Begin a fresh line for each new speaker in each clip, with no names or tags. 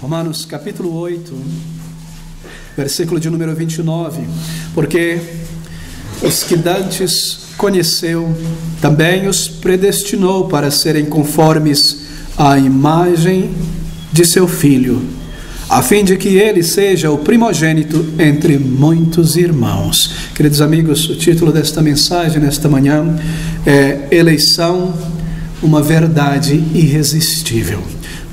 Romanos capítulo 8, versículo de número 29. Porque os que dantes conheceu, também os predestinou para serem conformes à imagem de seu Filho, a fim de que ele seja o primogênito entre muitos irmãos. Queridos amigos, o título desta mensagem nesta manhã é Eleição, uma verdade irresistível.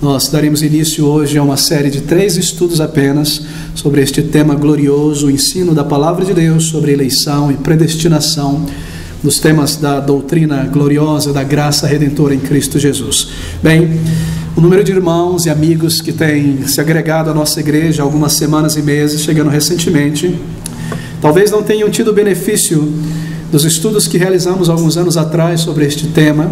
Nós daremos início hoje a uma série de 3 estudos apenas sobre este tema glorioso, o ensino da Palavra de Deus sobre eleição e predestinação, dos temas da doutrina gloriosa da graça redentora em Cristo Jesus. Bem, o número de irmãos e amigos que têm se agregado à nossa igreja há algumas semanas e meses, chegando recentemente, talvez não tenham tido o benefício dos estudos que realizamos alguns anos atrás sobre este tema,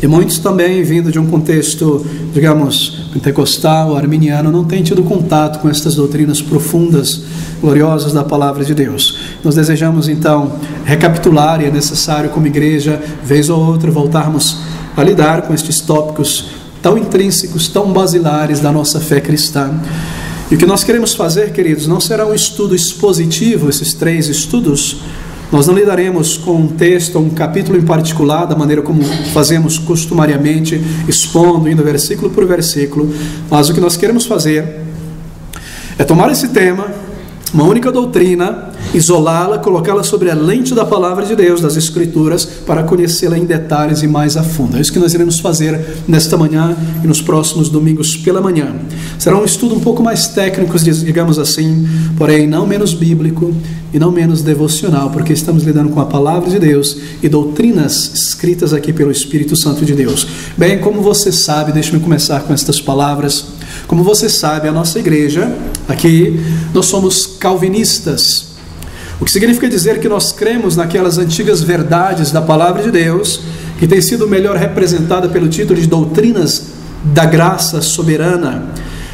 e muitos também, vindo de um contexto, digamos, pentecostal, arminiano, não têm tido contato com estas doutrinas profundas, gloriosas da Palavra de Deus. Nós desejamos, então, recapitular, e é necessário, como igreja, vez ou outra, voltarmos a lidar com estes tópicos tão intrínsecos, tão basilares da nossa fé cristã. E o que nós queremos fazer, queridos, não será um estudo expositivo, esses 3 estudos. Nós não lidaremos com um texto ou um capítulo em particular, da maneira como fazemos costumariamente, expondo, indo versículo por versículo. Mas o que nós queremos fazer é tomar esse tema, uma única doutrina, isolá-la, colocá-la sobre a lente da Palavra de Deus, das Escrituras, para conhecê-la em detalhes e mais a fundo. É isso que nós iremos fazer nesta manhã e nos próximos domingos pela manhã. Será um estudo um pouco mais técnico, digamos assim, porém não menos bíblico e não menos devocional, porque estamos lidando com a Palavra de Deus e doutrinas escritas aqui pelo Espírito Santo de Deus. Bem, como você sabe, deixe-me começar com estas palavras. Como você sabe, a nossa igreja, aqui, nós somos calvinistas. O que significa dizer que nós cremos naquelas antigas verdades da Palavra de Deus, que tem sido melhor representada pelo título de doutrinas da graça soberana.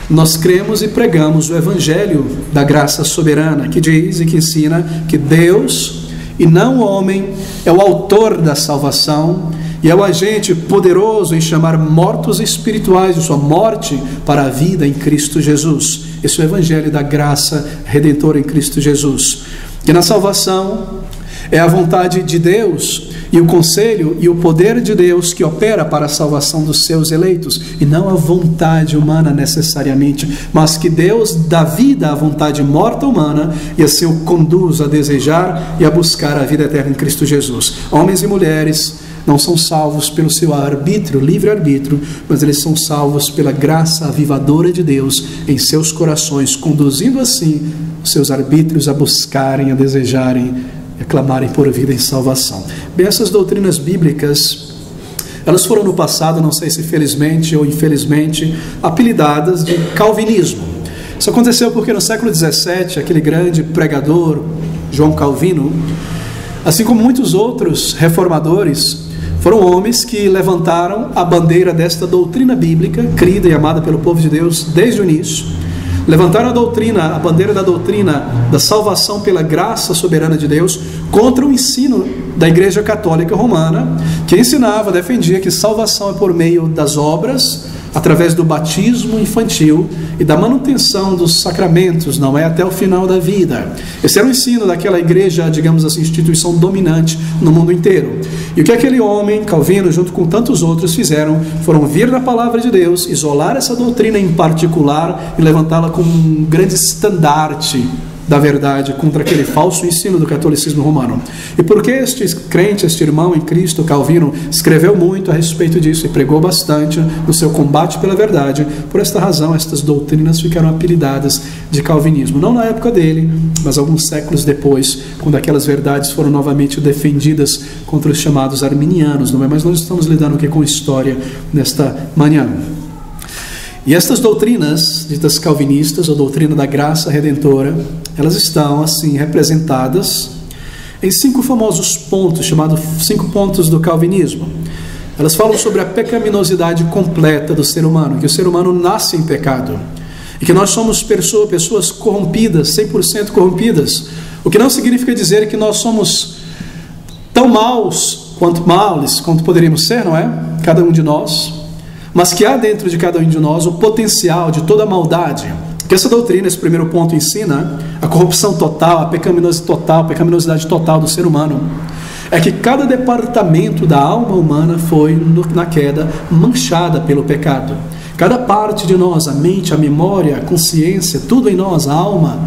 Nós cremos e pregamos o Evangelho da graça soberana, que diz e que ensina que Deus, e não o homem, é o autor da salvação e é o agente poderoso em chamar mortos espirituais de sua morte para a vida em Cristo Jesus. Esse é o Evangelho da graça redentora em Cristo Jesus. Que na salvação é a vontade de Deus e o conselho e o poder de Deus que opera para a salvação dos seus eleitos, e não a vontade humana necessariamente, mas que Deus dá vida à vontade morta humana e assim o conduz a desejar e a buscar a vida eterna em Cristo Jesus. Homens e mulheres não são salvos pelo seu arbítrio, livre-arbítrio, mas eles são salvos pela graça avivadora de Deus em seus corações, conduzindo assim os seus arbítrios a buscarem, a desejarem, a clamarem por vida em salvação. Bem, essas doutrinas bíblicas, elas foram no passado, não sei se felizmente ou infelizmente, apelidadas de calvinismo. Isso aconteceu porque no século XVII, aquele grande pregador, João Calvino, assim como muitos outros reformadores, foram homens que levantaram a bandeira desta doutrina bíblica, crida e amada pelo povo de Deus desde o início. Levantaram a bandeira da doutrina da salvação pela graça soberana de Deus contra o ensino da Igreja Católica Romana, que ensinava, defendia que salvação é por meio das obras, através do batismo infantil e da manutenção dos sacramentos, não é até o final da vida. Esse era o ensino daquela igreja, digamos assim, instituição dominante no mundo inteiro. E o que aquele homem, Calvino, junto com tantos outros, fizeram, foram vir na Palavra de Deus, isolar essa doutrina em particular e levantá-la como um grande estandarte da verdade contra aquele falso ensino do catolicismo romano. E porque este crente, este irmão em Cristo, Calvino, escreveu muito a respeito disso e pregou bastante no seu combate pela verdade, por esta razão estas doutrinas ficaram apelidadas de calvinismo. Não na época dele, mas alguns séculos depois, quando aquelas verdades foram novamente defendidas contra os chamados arminianos, não é? Mas nós estamos lidando aqui com história nesta manhã. E estas doutrinas, ditas calvinistas, ou doutrina da graça redentora, elas estão assim representadas em 5 famosos pontos, chamados 5 pontos do calvinismo. Elas falam sobre a pecaminosidade completa do ser humano, que o ser humano nasce em pecado, e que nós somos pessoas corrompidas, 100% corrompidas, o que não significa dizer que nós somos tão maus quanto poderíamos ser, não é? Cada um de nós. mas que há dentro de cada um de nós o potencial de toda a maldade. Que essa doutrina, esse primeiro ponto, ensina a corrupção total, a pecaminosidade total do ser humano. É que cada departamento da alma humana foi, na queda, manchada pelo pecado. Cada parte de nós, a mente, a memória, a consciência, tudo em nós, a alma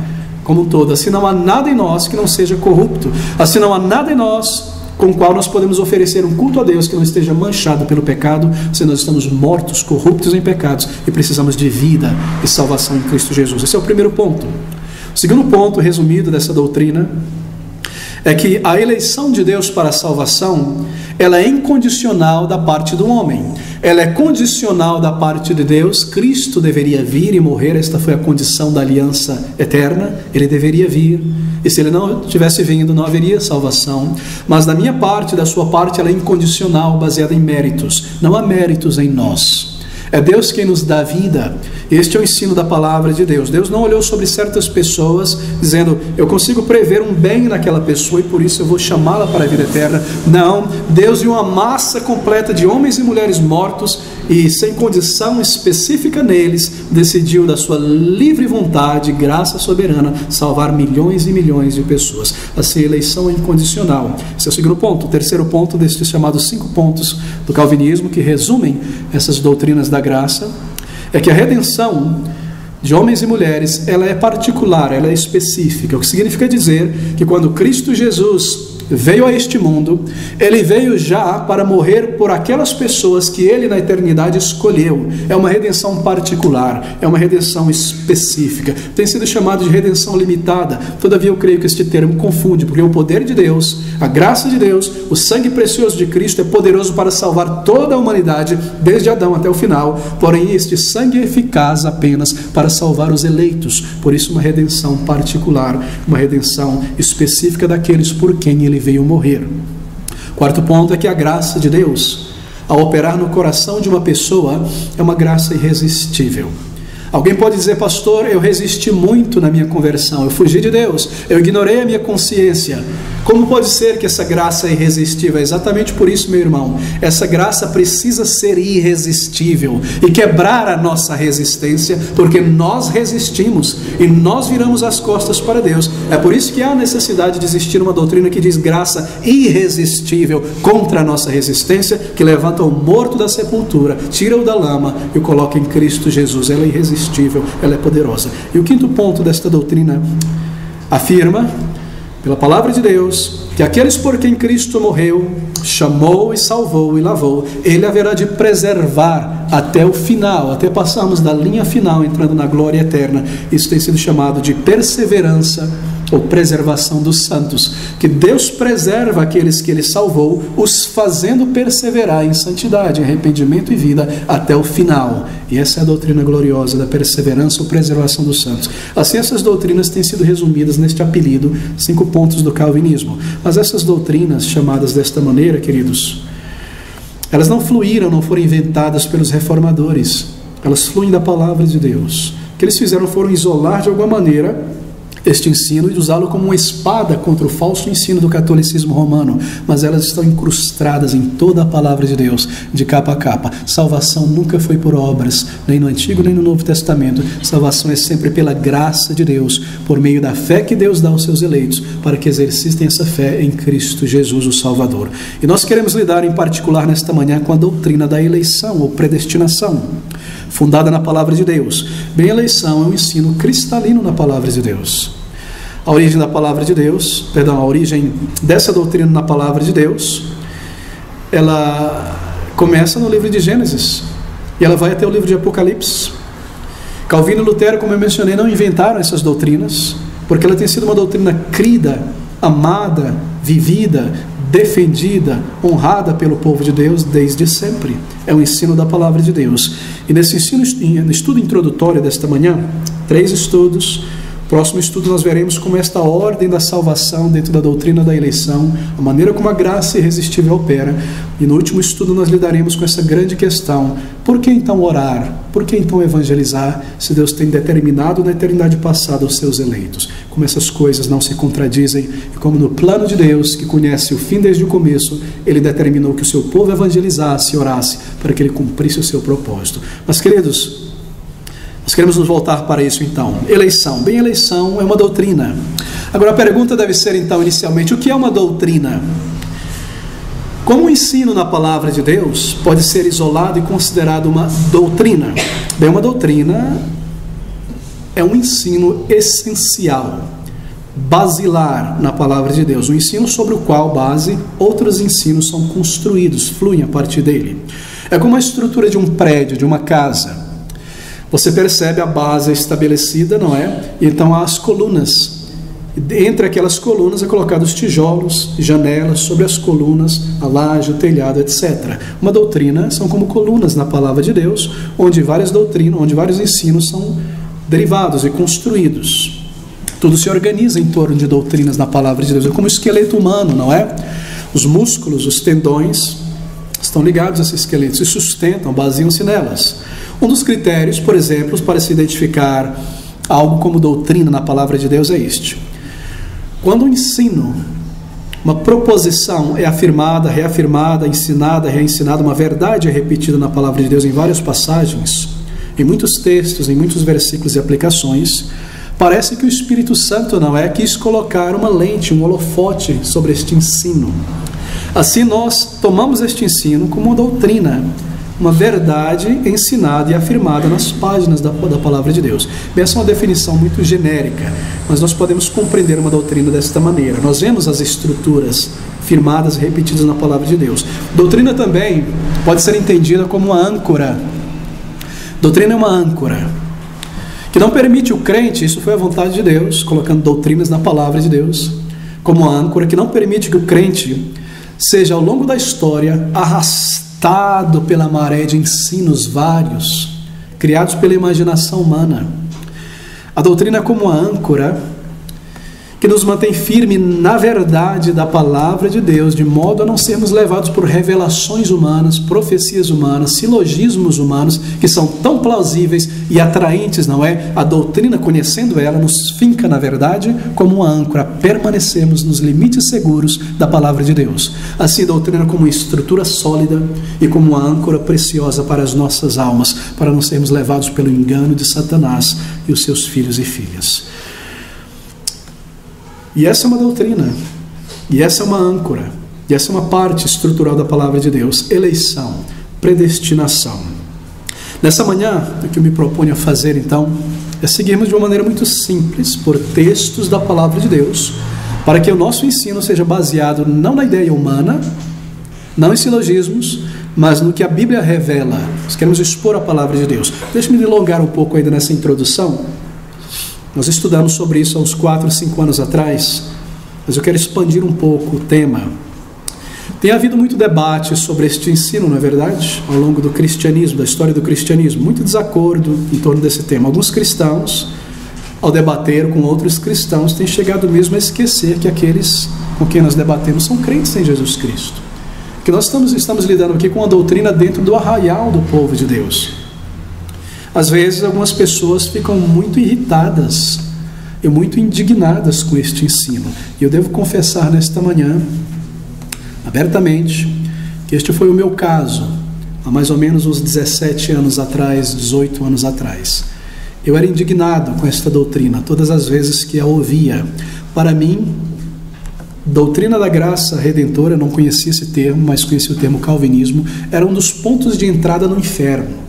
como um todo. Assim não há nada em nós que não seja corrupto. Assim não há nada em nós com o qual nós podemos oferecer um culto a Deus que não esteja manchado pelo pecado, se nós estamos mortos, corruptos em pecados e precisamos de vida e salvação em Cristo Jesus. Esse é o primeiro ponto. O segundo ponto, resumido dessa doutrina, é que a eleição de Deus para a salvação, ela é incondicional da parte do homem. Ela é condicional da parte de Deus. Cristo deveria vir e morrer, esta foi a condição da aliança eterna, ele deveria vir. E se ele não tivesse vindo, não haveria salvação. Mas da minha parte, da sua parte, ela é incondicional, baseada em méritos. Não há méritos em nós. É Deus quem nos dá vida. Este é o ensino da palavra de Deus. Deus não olhou sobre certas pessoas dizendo, eu consigo prever um bem naquela pessoa e por isso eu vou chamá-la para a vida eterna. Não, Deus viu uma massa completa de homens e mulheres mortos e sem condição específica neles, decidiu da sua livre vontade, graça soberana, salvar milhões e milhões de pessoas. Assim, a eleição é incondicional. Esse é o segundo ponto. O terceiro ponto destes chamados 5 pontos do calvinismo, que resumem essas doutrinas da graça, é que a redenção de homens e mulheres, ela é particular, ela é específica. O que significa dizer que quando Cristo Jesus veio a este mundo, ele veio já para morrer por aquelas pessoas que ele na eternidade escolheu. É uma redenção particular, é uma redenção específica. Tem sido chamado de redenção limitada. Todavia eu creio que este termo confunde, porque o poder de Deus, a graça de Deus, o sangue precioso de Cristo é poderoso para salvar toda a humanidade, desde Adão até o final. Porém, este sangue é eficaz apenas para salvar os eleitos. Por isso, uma redenção particular, uma redenção específica daqueles por quem ele veio morrer. Quarto ponto é que a graça de Deus, ao operar no coração de uma pessoa, é uma graça irresistível. Alguém pode dizer, pastor, eu resisti muito na minha conversão, eu fugi de Deus, eu ignorei a minha consciência. Como pode ser que essa graça é irresistível? É exatamente por isso, meu irmão, essa graça precisa ser irresistível e quebrar a nossa resistência, porque nós resistimos e nós viramos as costas para Deus. É por isso que há necessidade de existir uma doutrina que diz graça irresistível contra a nossa resistência, que levanta o morto da sepultura, tira-o da lama e o coloca em Cristo Jesus. Ela é irresistível, ela é poderosa. E o quinto ponto desta doutrina afirma, pela palavra de Deus, que aqueles por quem Cristo morreu, chamou e salvou e lavou, ele haverá de preservar até o final, até passarmos da linha final, entrando na glória eterna. Isso tem sido chamado de perseverança ou preservação dos santos, que Deus preserva aqueles que ele salvou, os fazendo perseverar em santidade, arrependimento e vida até o final. E essa é a doutrina gloriosa da perseverança ou preservação dos santos. Assim, essas doutrinas têm sido resumidas neste apelido, 5 pontos do calvinismo. Mas essas doutrinas, chamadas desta maneira, queridos, elas não fluíram, não foram inventadas pelos reformadores. Elas fluem da palavra de Deus. O que eles fizeram foram isolar de alguma maneira este ensino e usá-lo como uma espada contra o falso ensino do catolicismo romano, mas elas estão incrustadas em toda a palavra de Deus, de capa a capa. Salvação nunca foi por obras, nem no Antigo nem no Novo Testamento. Salvação é sempre pela graça de Deus, por meio da fé que Deus dá aos seus eleitos, para que exercitem essa fé em Cristo Jesus, o Salvador. E nós queremos lidar em particular nesta manhã com a doutrina da eleição ou predestinação, fundada na palavra de Deus. Bem, a eleição é um ensino cristalino na palavra de Deus. A origem da palavra de Deus, a origem dessa doutrina na palavra de Deus, ela começa no livro de Gênesis e ela vai até o livro de Apocalipse. Calvino e Lutero, como eu mencionei, não inventaram essas doutrinas, porque ela tem sido uma doutrina crida, amada, vivida, defendida, honrada pelo povo de Deus desde sempre. É um ensino da palavra de Deus. E nesse estudo introdutório desta manhã, 3 estudos. O Próximo estudo nós veremos como esta ordem da salvação dentro da doutrina da eleição, a maneira como a graça irresistível opera. E no último estudo nós lidaremos com essa grande questão: por que então orar? Por que então evangelizar, se Deus tem determinado na eternidade passada os seus eleitos? Como essas coisas não se contradizem e como no plano de Deus, que conhece o fim desde o começo, Ele determinou que o seu povo evangelizasse e orasse para que Ele cumprisse o seu propósito. Mas, queridos, nós queremos nos voltar para isso então. Eleição. Bem, eleição é uma doutrina. Agora a pergunta deve ser então inicialmente: o que é uma doutrina? Como o ensino na palavra de Deus pode ser isolado e considerado uma doutrina? Bem, uma doutrina é um ensino essencial, basilar na palavra de Deus, um ensino sobre o qual base outros ensinos são construídos, fluem a partir dele. É como a estrutura de um prédio, de uma casa. Você percebe a base estabelecida, não é? Então há as colunas. Entre aquelas colunas é colocado os tijolos, janelas, sobre as colunas, a laje, o telhado, etc. Uma doutrina são como colunas na palavra de Deus, onde várias doutrinas, onde vários ensinos são derivados e construídos. Tudo se organiza em torno de doutrinas na palavra de Deus. É como o esqueleto humano, não é? Os músculos, os tendões estão ligados a esse esqueleto, se sustentam, baseiam-se nelas. Um dos critérios, por exemplo, para se identificar algo como doutrina na palavra de Deus é este: quando o ensino, uma proposição é afirmada, reafirmada, ensinada, reensinada, uma verdade é repetida na palavra de Deus em várias passagens, em muitos textos, em muitos versículos e aplicações, parece que o Espírito Santo quis colocar uma lente, um holofote sobre este ensino. Assim nós tomamos este ensino como uma doutrina, uma verdade ensinada e afirmada nas páginas da palavra de Deus. Bem, essa é uma definição muito genérica, mas nós podemos compreender uma doutrina desta maneira. Nós vemos as estruturas firmadas e repetidas na palavra de Deus. Doutrina também pode ser entendida como uma âncora. Doutrina é uma âncora que não permite o crente, isso foi a vontade de Deus, colocando doutrinas na palavra de Deus, como uma âncora que não permite que o crente seja, ao longo da história, arrastado pela maré de ensinos vários, criados pela imaginação humana. A doutrina é como uma âncora que nos mantém firme na verdade da palavra de Deus, de modo a não sermos levados por revelações humanas, profecias humanas, silogismos humanos, que são tão plausíveis e atraentes, não é? A doutrina, conhecendo ela, nos finca na verdade como uma âncora, permanecemos nos limites seguros da palavra de Deus. Assim, a doutrina como uma estrutura sólida e como uma âncora preciosa para as nossas almas, para não sermos levados pelo engano de Satanás e os seus filhos e filhas. E essa é uma doutrina, e essa é uma âncora, e essa é uma parte estrutural da palavra de Deus: eleição, predestinação. Nessa manhã, o que eu me proponho a fazer então é seguirmos de uma maneira muito simples por textos da palavra de Deus, para que o nosso ensino seja baseado não na ideia humana, não em silogismos, mas no que a Bíblia revela. Nós queremos expor a palavra de Deus. Deixe-me me alongar um pouco ainda nessa introdução. Nós estudamos sobre isso há uns 4 ou 5 anos atrás, mas eu quero expandir um pouco o tema. Tem havido muito debate sobre este ensino, não é verdade? Ao longo do cristianismo, da história do cristianismo, muito desacordo em torno desse tema. Alguns cristãos, ao debater com outros cristãos, têm chegado mesmo a esquecer que aqueles com quem nós debatemos são crentes em Jesus Cristo. Que nós estamos lidando aqui com uma doutrina dentro do arraial do povo de Deus. Às vezes algumas pessoas ficam muito irritadas e muito indignadas com este ensino. E eu devo confessar nesta manhã, abertamente, que este foi o meu caso, há mais ou menos uns 17 anos atrás, 18 anos atrás. Eu era indignado com esta doutrina, todas as vezes que a ouvia. Para mim, doutrina da graça redentora, eu não conhecia esse termo, mas conhecia o termo calvinismo, era um dos pontos de entrada no inferno.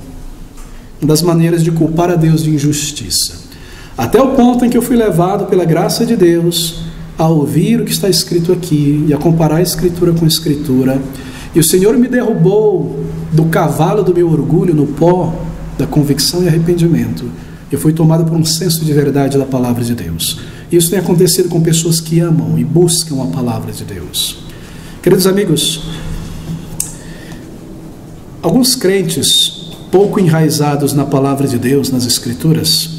Uma das maneiras de culpar a Deus de injustiça. Até o ponto em que eu fui levado pela graça de Deus a ouvir o que está escrito aqui e a comparar a Escritura com a Escritura. E o Senhor me derrubou do cavalo do meu orgulho no pó da convicção e arrependimento. Eu fui tomado por um senso de verdade da palavra de Deus. Isso tem acontecido com pessoas que amam e buscam a palavra de Deus. Queridos amigos, alguns crentes pouco enraizados na palavra de Deus, nas Escrituras,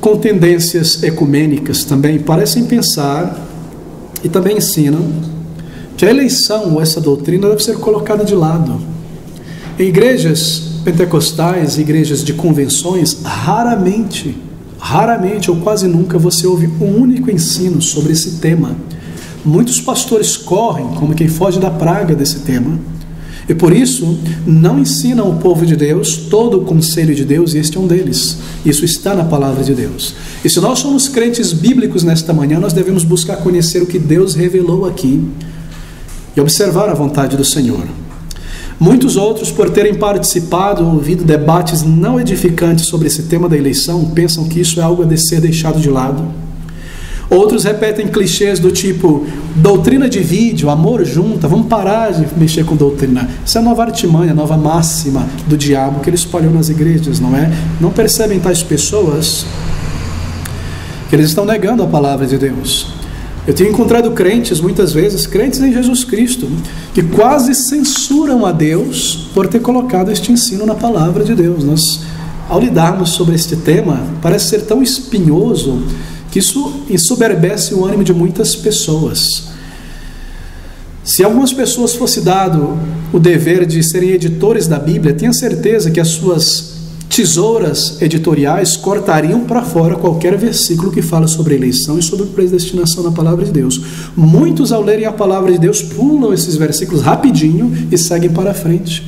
com tendências ecumênicas também parecem pensar e também ensinam que a eleição ou essa doutrina deve ser colocada de lado. Em igrejas pentecostais, igrejas de convenções, raramente ou quase nunca você ouve um único ensino sobre esse tema. Muitos pastores correm como quem foge da praga desse tema, e por isso não ensinam o povo de Deus todo o conselho de Deus, e este é um deles. Isso está na palavra de Deus. E se nós somos crentes bíblicos nesta manhã, nós devemos buscar conhecer o que Deus revelou aqui e observar a vontade do Senhor. Muitos outros, por terem participado ou ouvido debates não edificantes sobre esse tema da eleição, pensam que isso é algo a ser deixado de lado. Outros repetem clichês do tipo: doutrina divide, o amor junta, vamos parar de mexer com doutrina. Isso é a nova artimanha, a nova máxima do diabo que ele espalhou nas igrejas, não é? Não percebem tais pessoas que eles estão negando a palavra de Deus. Eu tenho encontrado crentes, muitas vezes, crentes em Jesus Cristo, que quase censuram a Deus por ter colocado este ensino na palavra de Deus. Nós, ao lidarmos sobre este tema, parece ser tão espinhoso que isso ensoberbece o ânimo de muitas pessoas. Se algumas pessoas fosse dado o dever de serem editores da Bíblia, tenha certeza que as suas tesouras editoriais cortariam para fora qualquer versículo que fala sobre eleição e sobre predestinação na palavra de Deus. Muitos, ao lerem a palavra de Deus, pulam esses versículos rapidinho e seguem para frente.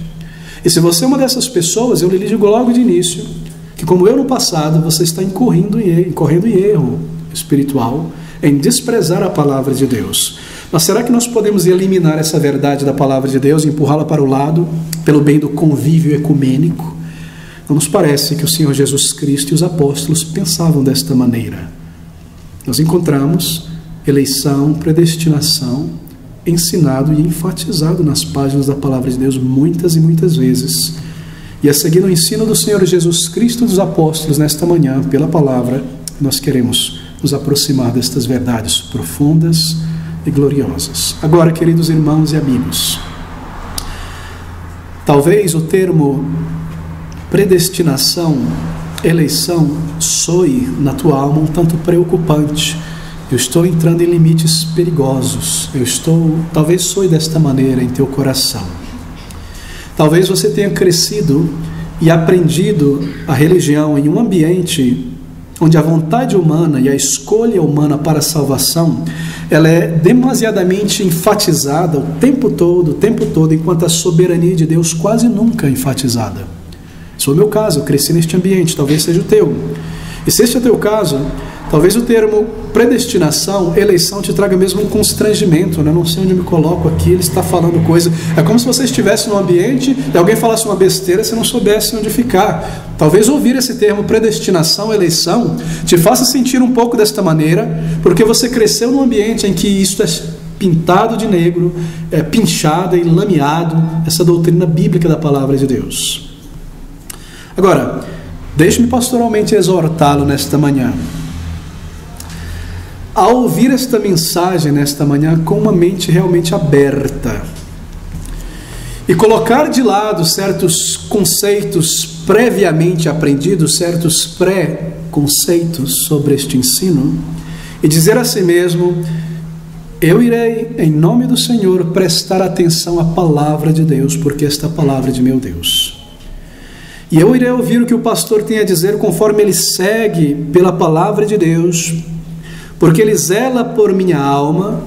E se você é uma dessas pessoas, eu lhe digo logo de início que, como eu no passado, você está incorrendo em erro espiritual em desprezar a palavra de Deus. Mas será que nós podemos eliminar essa verdade da palavra de Deus e empurrá-la para o lado pelo bem do convívio ecumênico? Não nos parece que o Senhor Jesus Cristo e os apóstolos pensavam desta maneira. Nós encontramos eleição, predestinação, ensinado e enfatizado nas páginas da palavra de Deus muitas e muitas vezes. E a seguir o ensino do Senhor Jesus Cristo e dos apóstolos nesta manhã, pela palavra, nós queremos nos aproximar destas verdades profundas e gloriosas. Agora, queridos irmãos e amigos, talvez o termo predestinação, eleição, soe na tua alma um tanto preocupante. Eu estou entrando em limites perigosos. Talvez soe desta maneira em teu coração. Talvez você tenha crescido e aprendido a religião em um ambiente onde a vontade humana e a escolha humana para a salvação, ela é demasiadamente enfatizada o tempo todo, enquanto a soberania de Deus quase nunca é enfatizada. Esse foi o meu caso, eu cresci neste ambiente, talvez seja o teu. E se este é o teu caso, talvez o termo predestinação, eleição, te traga mesmo um constrangimento, né? Não sei onde eu me coloco aqui, ele está falando coisa. É como se você estivesse num ambiente e alguém falasse uma besteira e você não soubesse onde ficar. Talvez ouvir esse termo predestinação, eleição, te faça sentir um pouco desta maneira, porque você cresceu num ambiente em que isso é pintado de negro, é pinchado e lameado, essa doutrina bíblica da palavra de Deus. Agora, deixe-me pastoralmente exortá-lo nesta manhã. Ao ouvir esta mensagem nesta manhã com uma mente realmente aberta e colocar de lado certos conceitos previamente aprendidos, certos pré-conceitos sobre este ensino, e dizer a si mesmo: eu irei, em nome do Senhor, prestar atenção à palavra de Deus, porque esta palavra é de meu Deus. E eu irei ouvir o que o pastor tem a dizer conforme ele segue pela palavra de Deus, porque ele zela por minha alma,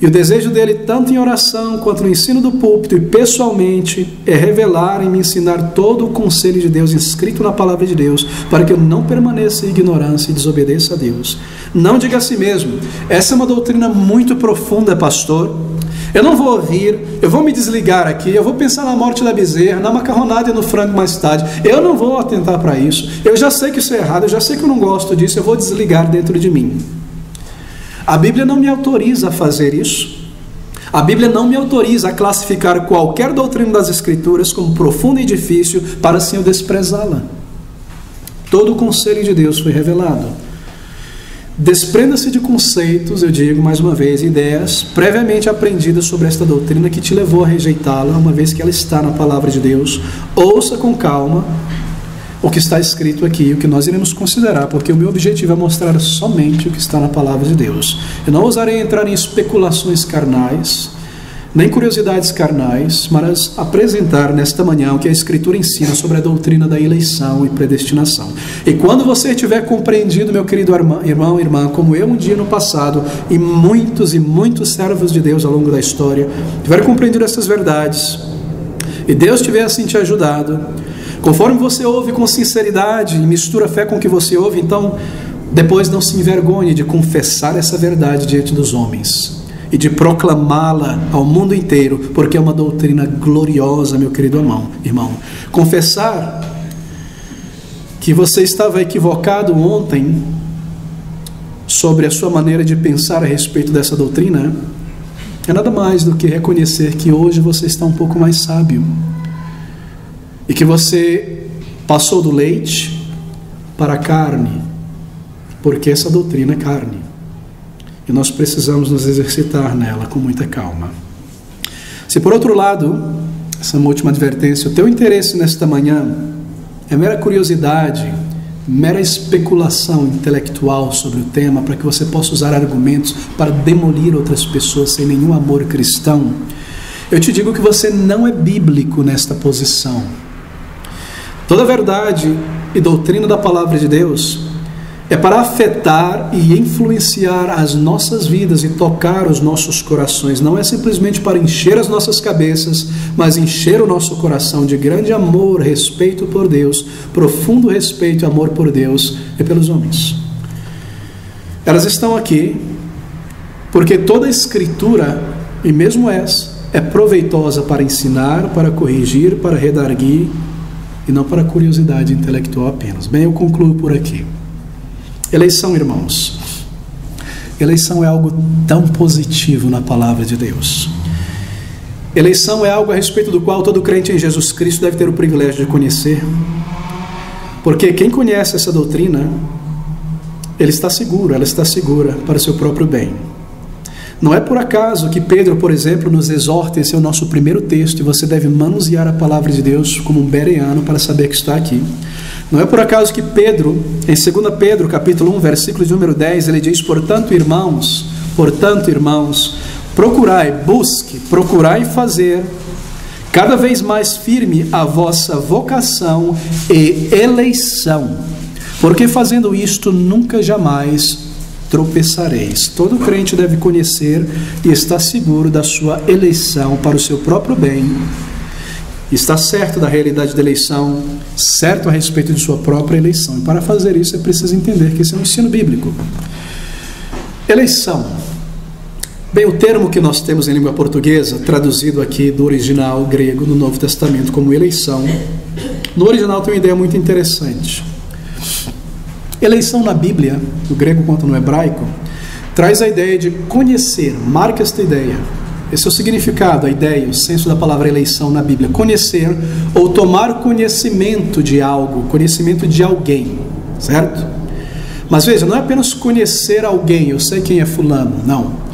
e o desejo dele, tanto em oração quanto no ensino do púlpito e pessoalmente, é revelar e me ensinar todo o conselho de Deus escrito na palavra de Deus, para que eu não permaneça em ignorância e desobedeça a Deus. Não diga a si mesmo: essa é uma doutrina muito profunda, pastor, eu não vou ouvir, eu vou me desligar aqui, eu vou pensar na morte da bezerra, na macarronada e no frango mais tarde, eu não vou atentar para isso, eu já sei que isso é errado, eu já sei que eu não gosto disso, eu vou desligar dentro de mim. A Bíblia não me autoriza a fazer isso. A Bíblia não me autoriza a classificar qualquer doutrina das Escrituras como profunda e difícil para assim eu desprezá-la. Todo o conselho de Deus foi revelado. Desprenda-se de conceitos, eu digo mais uma vez, ideias previamente aprendidas sobre esta doutrina que te levou a rejeitá-la, uma vez que ela está na palavra de Deus. Ouça com calma, o que está escrito aqui, o que nós iremos considerar, porque o meu objetivo é mostrar somente o que está na palavra de Deus. Eu não ousarei entrar em especulações carnais, nem curiosidades carnais, mas apresentar nesta manhã o que a Escritura ensina sobre a doutrina da eleição e predestinação. E quando você tiver compreendido, meu querido irmão, irmã, como eu um dia no passado, e muitos servos de Deus ao longo da história, tiver compreendido essas verdades, e Deus tiver assim te ajudado, conforme você ouve com sinceridade e mistura a fé com o que você ouve, então depois não se envergonhe de confessar essa verdade diante dos homens e de proclamá-la ao mundo inteiro, porque é uma doutrina gloriosa, meu querido irmão. Confessar que você estava equivocado ontem sobre a sua maneira de pensar a respeito dessa doutrina é nada mais do que reconhecer que hoje você está um pouco mais sábio e que você passou do leite para a carne, porque essa doutrina é carne. E nós precisamos nos exercitar nela com muita calma. Se por outro lado, essa é uma última advertência, o teu interesse nesta manhã é mera curiosidade, mera especulação intelectual sobre o tema, para que você possa usar argumentos para demolir outras pessoas sem nenhum amor cristão, eu te digo que você não é bíblico nesta posição. Toda a verdade e doutrina da palavra de Deus é para afetar e influenciar as nossas vidas e tocar os nossos corações. Não é simplesmente para encher as nossas cabeças, mas encher o nosso coração de grande amor, respeito por Deus, profundo respeito e amor por Deus e pelos homens. Elas estão aqui porque toda a Escritura, e mesmo essa, é proveitosa para ensinar, para corrigir, para redarguir, e não para curiosidade intelectual apenas. Bem, eu concluo por aqui. Eleição, irmãos. Eleição é algo tão positivo na palavra de Deus. Eleição é algo a respeito do qual todo crente em Jesus Cristo deve ter o privilégio de conhecer. Porque quem conhece essa doutrina, ele está seguro, ela está segura para o seu próprio bem. Não é por acaso que Pedro, por exemplo, nos exorta, esse é o nosso primeiro texto, e você deve manusear a palavra de Deus como um bereano para saber que está aqui. Não é por acaso que Pedro, em 2 Pedro, capítulo 1, versículo de número 10, ele diz, portanto, irmãos, procurai fazer cada vez mais firme a vossa vocação e eleição, porque fazendo isto nunca jamais tropeçareis. Todo crente deve conhecer e estar seguro da sua eleição para o seu próprio bem. Está certo da realidade da eleição, certo a respeito de sua própria eleição. E para fazer isso é preciso entender que isso é um ensino bíblico. Eleição. Bem, o termo que nós temos em língua portuguesa, traduzido aqui do original grego no Novo Testamento como eleição, no original tem uma ideia muito interessante. Eleição na Bíblia, no grego quanto no hebraico, traz a ideia de conhecer. Marca esta ideia. Esse é o significado, a ideia, o senso da palavra eleição na Bíblia. Conhecer ou tomar conhecimento de algo, conhecimento de alguém, certo? Mas veja, não é apenas conhecer alguém, eu sei quem é fulano, não.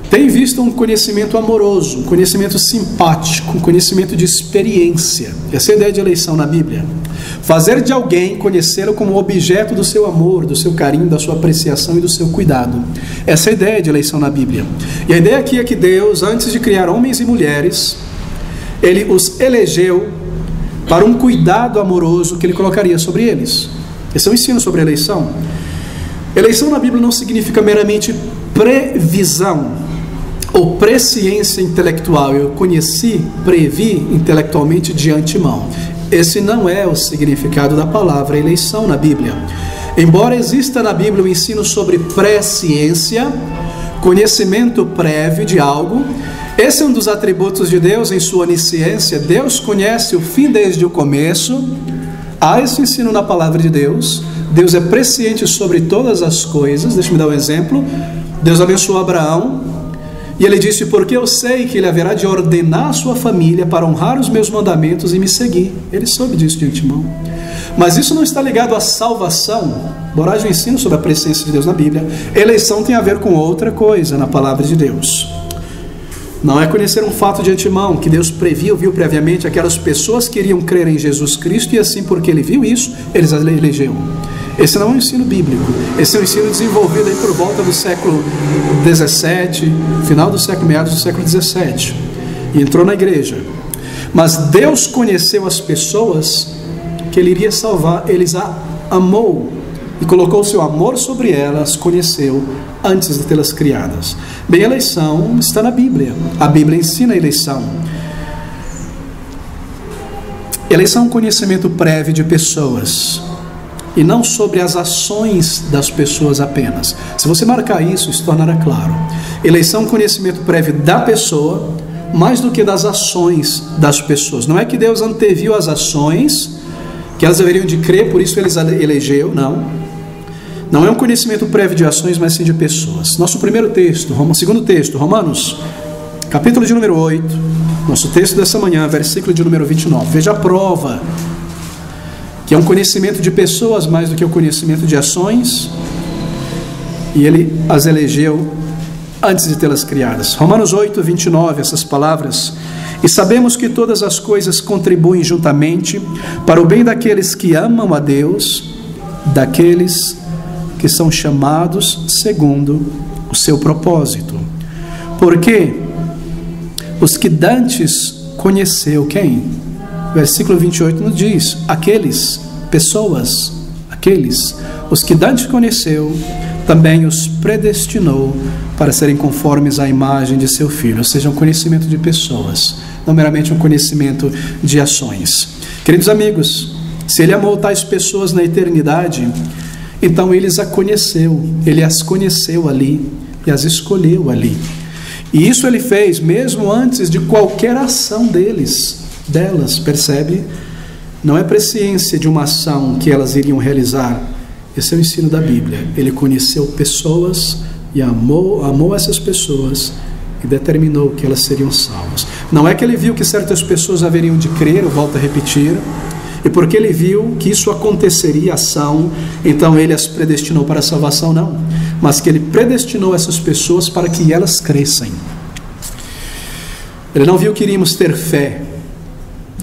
Tem visto um conhecimento amoroso, um conhecimento simpático, um conhecimento de experiência. Essa é a ideia de eleição na Bíblia. Fazer de alguém conhecê-lo como objeto do seu amor, do seu carinho, da sua apreciação e do seu cuidado. Essa é a ideia de eleição na Bíblia. E a ideia aqui é que Deus, antes de criar homens e mulheres, Ele os elegeu para um cuidado amoroso que Ele colocaria sobre eles. Esse é o ensino sobre a eleição. Eleição na Bíblia não significa meramente previsão ou presciência intelectual. Eu previ intelectualmente de antemão. Esse não é o significado da palavra eleição na Bíblia. Embora exista na Bíblia o ensino sobre presciência, conhecimento prévio de algo, esse é um dos atributos de Deus em sua onisciência. Deus conhece o fim desde o começo. Há esse ensino na palavra de Deus. Deus é presciente sobre todas as coisas. Deixa-me dar um exemplo. Deus abençoou Abraão e ele disse, porque eu sei que ele haverá de ordenar a sua família para honrar os meus mandamentos e me seguir. Ele soube disso de antemão. Mas isso não está ligado à salvação. Embora haja um ensino sobre a presciência de Deus na Bíblia, eleição tem a ver com outra coisa na palavra de Deus. Não é conhecer um fato de antemão, que Deus previu, viu previamente aquelas pessoas que iriam crer em Jesus Cristo, e assim, porque Ele viu isso, eles as elegeu. Esse não é um ensino bíblico. Esse é um ensino desenvolvido aí por volta do século XVII, final do século, meados do século XVII, e entrou na igreja. Mas Deus conheceu as pessoas que Ele iria salvar, Ele as amou e colocou o seu amor sobre elas, conheceu antes de tê-las criadas. Bem, a eleição está na Bíblia. A Bíblia ensina a eleição. Eleição é um conhecimento prévio de pessoas, e não sobre as ações das pessoas apenas. Se você marcar isso, isso tornará claro. Eleição é um conhecimento prévio da pessoa, mais do que das ações das pessoas. Não é que Deus anteviu as ações, que elas deveriam de crer, por isso Ele elegeu, não. Não é um conhecimento prévio de ações, mas sim de pessoas. Nosso primeiro texto, segundo texto, Romanos, capítulo de número 8, nosso texto dessa manhã, versículo de número 29. Veja a prova, que é um conhecimento de pessoas mais do que o conhecimento de ações, e Ele as elegeu antes de tê-las criadas. Romanos 8, 29, essas palavras: e sabemos que todas as coisas contribuem juntamente para o bem daqueles que amam a Deus, daqueles que são chamados segundo o seu propósito. Porque os que dantes conheceu quem? Versículo 28 nos diz: aqueles, pessoas, aqueles, os que dantes conheceu, também os predestinou para serem conformes à imagem de seu Filho. Ou seja, um conhecimento de pessoas, não meramente um conhecimento de ações. Queridos amigos, se Ele amou tais pessoas na eternidade, então Ele as conheceu, Ele as conheceu ali e as escolheu ali. E isso Ele fez mesmo antes de qualquer ação delas, percebe? Não é presciência de uma ação que elas iriam realizar. Esse é o ensino da Bíblia. Ele conheceu pessoas e amou essas pessoas e determinou que elas seriam salvas. Não é que Ele viu que certas pessoas haveriam de crer, eu volto a repetir, e porque Ele viu que isso aconteceria, ação, então Ele as predestinou para a salvação, não. Mas que Ele predestinou essas pessoas para que elas crescem. Ele não viu que iríamos ter fé,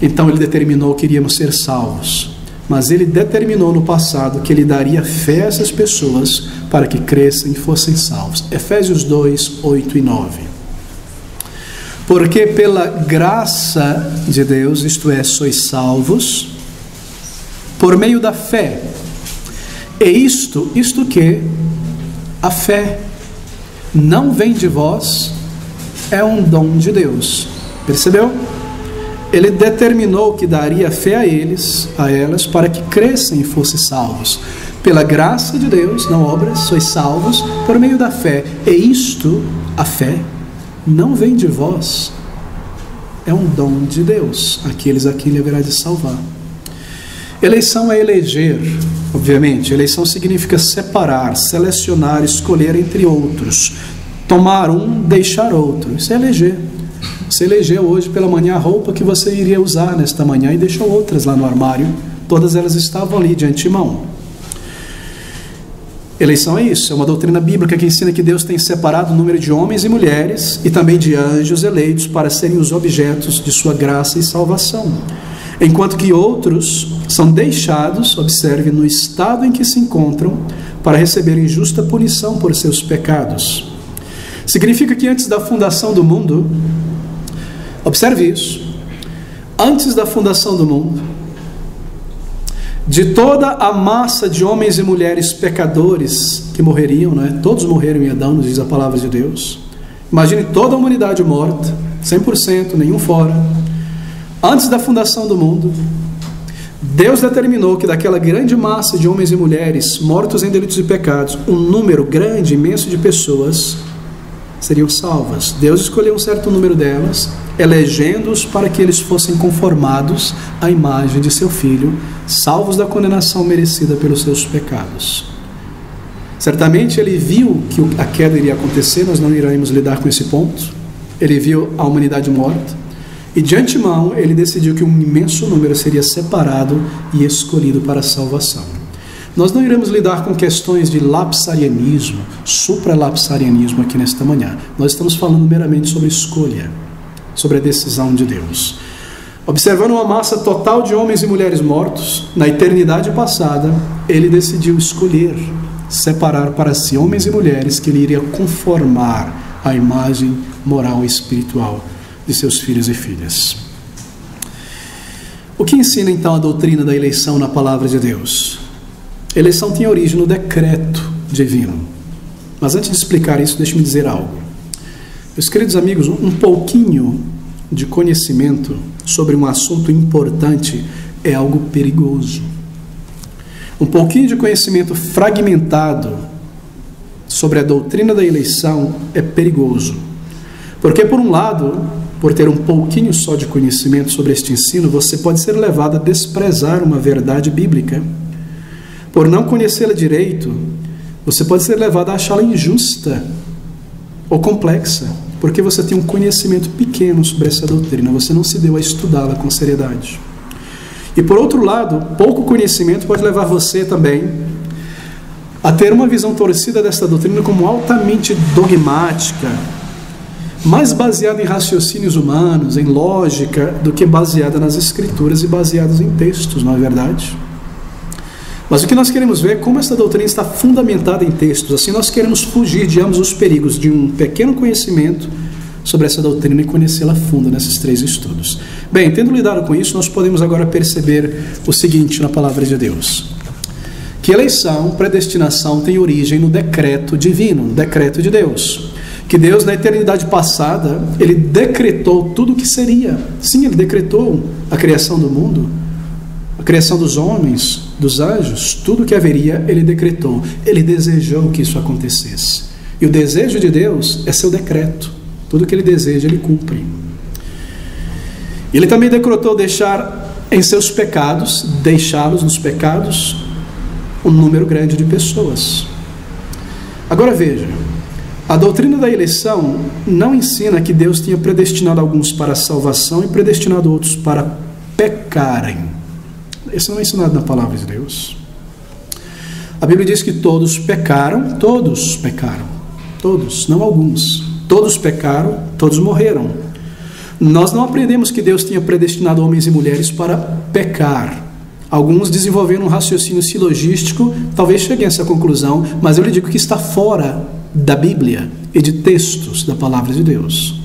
então Ele determinou que iríamos ser salvos. Mas Ele determinou no passado que Ele daria fé a essas pessoas para que crescem e fossem salvos. Efésios 2, 8 e 9. Porque pela graça de Deus, isto é, sois salvos por meio da fé. E isto que a fé não vem de vós, é um dom de Deus. Percebeu? Ele determinou que daria fé a elas, para que crescem e fossem salvos. Pela graça de Deus, não obras, sois salvos por meio da fé. E isto, a fé, não vem de vós, é um dom de Deus, aqueles a quem Ele haverá de salvar. Eleição é eleger, obviamente. Eleição significa separar, selecionar, escolher entre outros. Tomar um, deixar outro. Isso é eleger. Você elegeu hoje pela manhã a roupa que você iria usar nesta manhã e deixou outras lá no armário. Todas elas estavam ali de antemão. Eleição é isso, é uma doutrina bíblica que ensina que Deus tem separado o número de homens e mulheres e também de anjos eleitos para serem os objetos de sua graça e salvação. Enquanto que outros são deixados, observe, no estado em que se encontram para receberem justa punição por seus pecados. Significa que antes da fundação do mundo, observe isso, antes da fundação do mundo, de toda a massa de homens e mulheres pecadores que morreriam, né? Todos morreram em Adão, nos diz a palavra de Deus. Imagine toda a humanidade morta, 100%, nenhum fora. Antes da fundação do mundo, Deus determinou que daquela grande massa de homens e mulheres mortos em delitos e pecados, um número grande, imenso de pessoas seriam salvas. Deus escolheu um certo número delas, elegendo-os para que eles fossem conformados à imagem de seu Filho, salvos da condenação merecida pelos seus pecados. Certamente Ele viu que a queda iria acontecer, nós não iremos lidar com esse ponto. Ele viu a humanidade morta e de antemão Ele decidiu que um imenso número seria separado e escolhido para a salvação. Nós não iremos lidar com questões de lapsarianismo, supralapsarianismo aqui nesta manhã. Nós estamos falando meramente sobre escolha, sobre a decisão de Deus. Observando uma massa total de homens e mulheres mortos, na eternidade passada, ele decidiu escolher, separar para si homens e mulheres que ele iria conformar à imagem moral e espiritual de seus filhos e filhas. O que ensina então a doutrina da eleição na palavra de Deus? A eleição tem origem no decreto divino. Mas antes de explicar isso, deixe-me dizer algo. Meus queridos amigos, um pouquinho de conhecimento sobre um assunto importante é algo perigoso. Um pouquinho de conhecimento fragmentado sobre a doutrina da eleição é perigoso. Porque, por um lado, por ter um pouquinho só de conhecimento sobre este ensino, você pode ser levado a desprezar uma verdade bíblica. Por não conhecê-la direito, você pode ser levado a achá-la injusta ou complexa, porque você tem um conhecimento pequeno sobre essa doutrina, você não se deu a estudá-la com seriedade. E por outro lado, pouco conhecimento pode levar você também a ter uma visão torcida dessa doutrina como altamente dogmática, mais baseada em raciocínios humanos, em lógica, do que baseada nas escrituras e baseadas em textos, não é verdade? Mas o que nós queremos ver é como essa doutrina está fundamentada em textos. Assim nós queremos fugir de ambos os perigos de um pequeno conhecimento sobre essa doutrina e conhecê-la a fundo nesses 3 estudos. Bem, tendo lidado com isso, nós podemos agora perceber o seguinte na palavra de Deus: que eleição, predestinação tem origem no decreto divino, no decreto de Deus. Que Deus, na eternidade passada, Ele decretou tudo o que seria. Sim, Ele decretou a criação do mundo, a criação dos homens, dos anjos, tudo o que haveria, Ele decretou. Ele desejou que isso acontecesse. E o desejo de Deus é seu decreto. Tudo o que Ele deseja, Ele cumpre. Ele também decretou deixar em seus pecados, deixá-los nos pecados, um número grande de pessoas. Agora veja, a doutrina da eleição não ensina que Deus tinha predestinado alguns para a salvação e predestinado outros para pecarem. Isso não é ensinado na palavra de Deus. A Bíblia diz que todos pecaram, todos, não alguns. Todos pecaram, todos morreram. Nós não aprendemos que Deus tinha predestinado homens e mulheres para pecar. Alguns desenvolvendo um raciocínio silogístico, talvez cheguem a essa conclusão, mas eu lhe digo que está fora da Bíblia e de textos da palavra de Deus.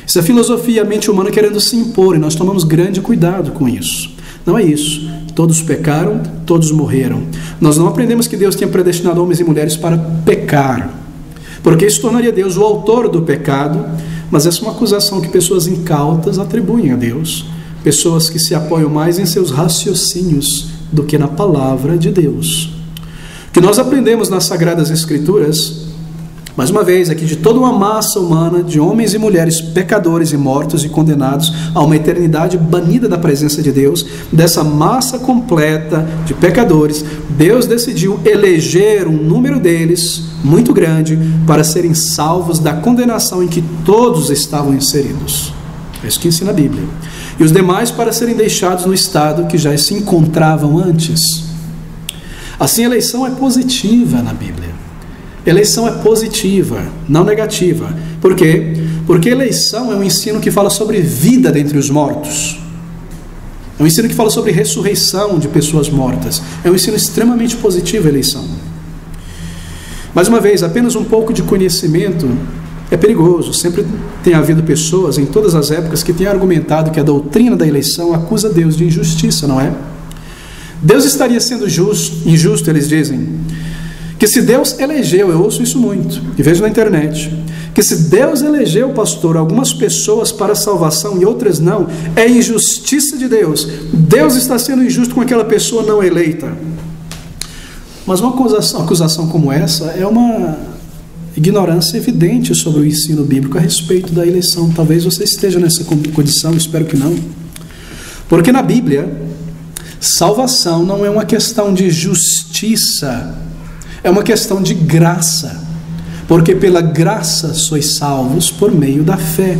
Isso é filosofia e a mente humana querendo se impor, e nós tomamos grande cuidado com isso. Não é isso. Todos pecaram, todos morreram. Nós não aprendemos que Deus tinha predestinado homens e mulheres para pecar, porque isso tornaria Deus o autor do pecado, mas essa é uma acusação que pessoas incautas atribuem a Deus, pessoas que se apoiam mais em seus raciocínios do que na palavra de Deus. O que nós aprendemos nas Sagradas Escrituras, mais uma vez, aqui de toda uma massa humana de homens e mulheres pecadores e mortos e condenados a uma eternidade banida da presença de Deus, dessa massa completa de pecadores, Deus decidiu eleger um número deles muito grande para serem salvos da condenação em que todos estavam inseridos. É isso que ensina a Bíblia. E os demais para serem deixados no estado que já se encontravam antes. Assim, a eleição é positiva na Bíblia. Eleição é positiva, não negativa. Por quê? Porque eleição é um ensino que fala sobre vida dentre os mortos. É um ensino que fala sobre ressurreição de pessoas mortas. É um ensino extremamente positivo, a eleição. Mais uma vez, apenas um pouco de conhecimento é perigoso. Sempre tem havido pessoas em todas as épocas que têm argumentado que a doutrina da eleição acusa Deus de injustiça, não é? Deus estaria sendo injusto, eles dizem. Que se Deus elegeu, eu ouço isso muito, e vejo na internet, que se Deus elegeu, pastor, algumas pessoas para a salvação e outras não, é injustiça de Deus. Deus está sendo injusto com aquela pessoa não eleita. Mas uma acusação como essa é uma ignorância evidente sobre o ensino bíblico a respeito da eleição. Talvez você esteja nessa condição, espero que não. Porque na Bíblia, salvação não é uma questão de justiça, é uma questão de graça, porque pela graça sois salvos por meio da fé.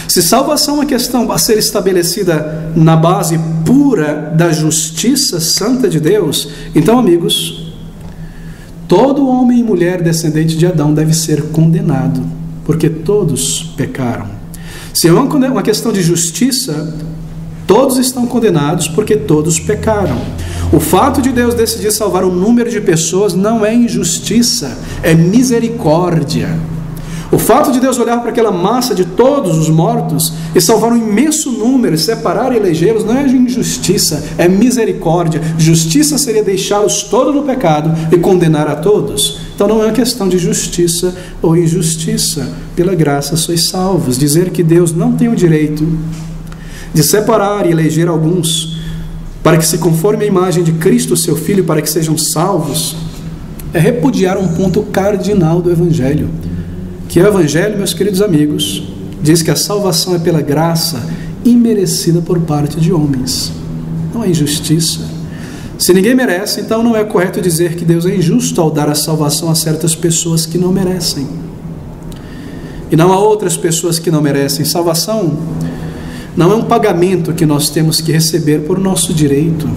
Se salvação é uma questão a ser estabelecida na base pura da justiça santa de Deus, então, amigos, todo homem e mulher descendente de Adão deve ser condenado, porque todos pecaram. Se é uma questão de justiça, todos estão condenados porque todos pecaram. O fato de Deus decidir salvar um número de pessoas não é injustiça, é misericórdia. O fato de Deus olhar para aquela massa de todos os mortos e salvar um imenso número, separar e elegê-los, não é injustiça, é misericórdia. Justiça seria deixá-los todos no pecado e condenar a todos. Então não é uma questão de justiça ou injustiça. Pela graça sois salvos. Dizer que Deus não tem o direito de separar e eleger alguns para que se conforme à imagem de Cristo, seu Filho, para que sejam salvos, é repudiar um ponto cardinal do Evangelho. Que o Evangelho, meus queridos amigos, diz que a salvação é pela graça imerecida por parte de homens. Não é injustiça. Se ninguém merece, então não é correto dizer que Deus é injusto ao dar a salvação a certas pessoas que não merecem. E não a outras pessoas que não merecem. Salvação não é um pagamento que nós temos que receber por nosso direito.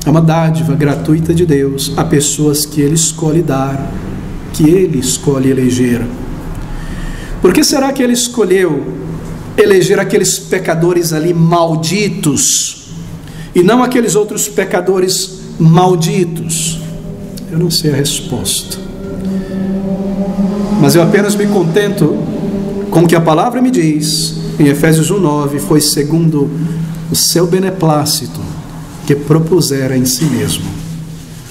É uma dádiva gratuita de Deus a pessoas que Ele escolhe dar, que Ele escolhe eleger. Por que será que Ele escolheu eleger aqueles pecadores ali malditos e não aqueles outros pecadores malditos? Eu não sei a resposta, mas eu apenas me contento com o que a palavra me diz em Efésios 1:9: foi segundo o seu beneplácito que propusera em si mesmo.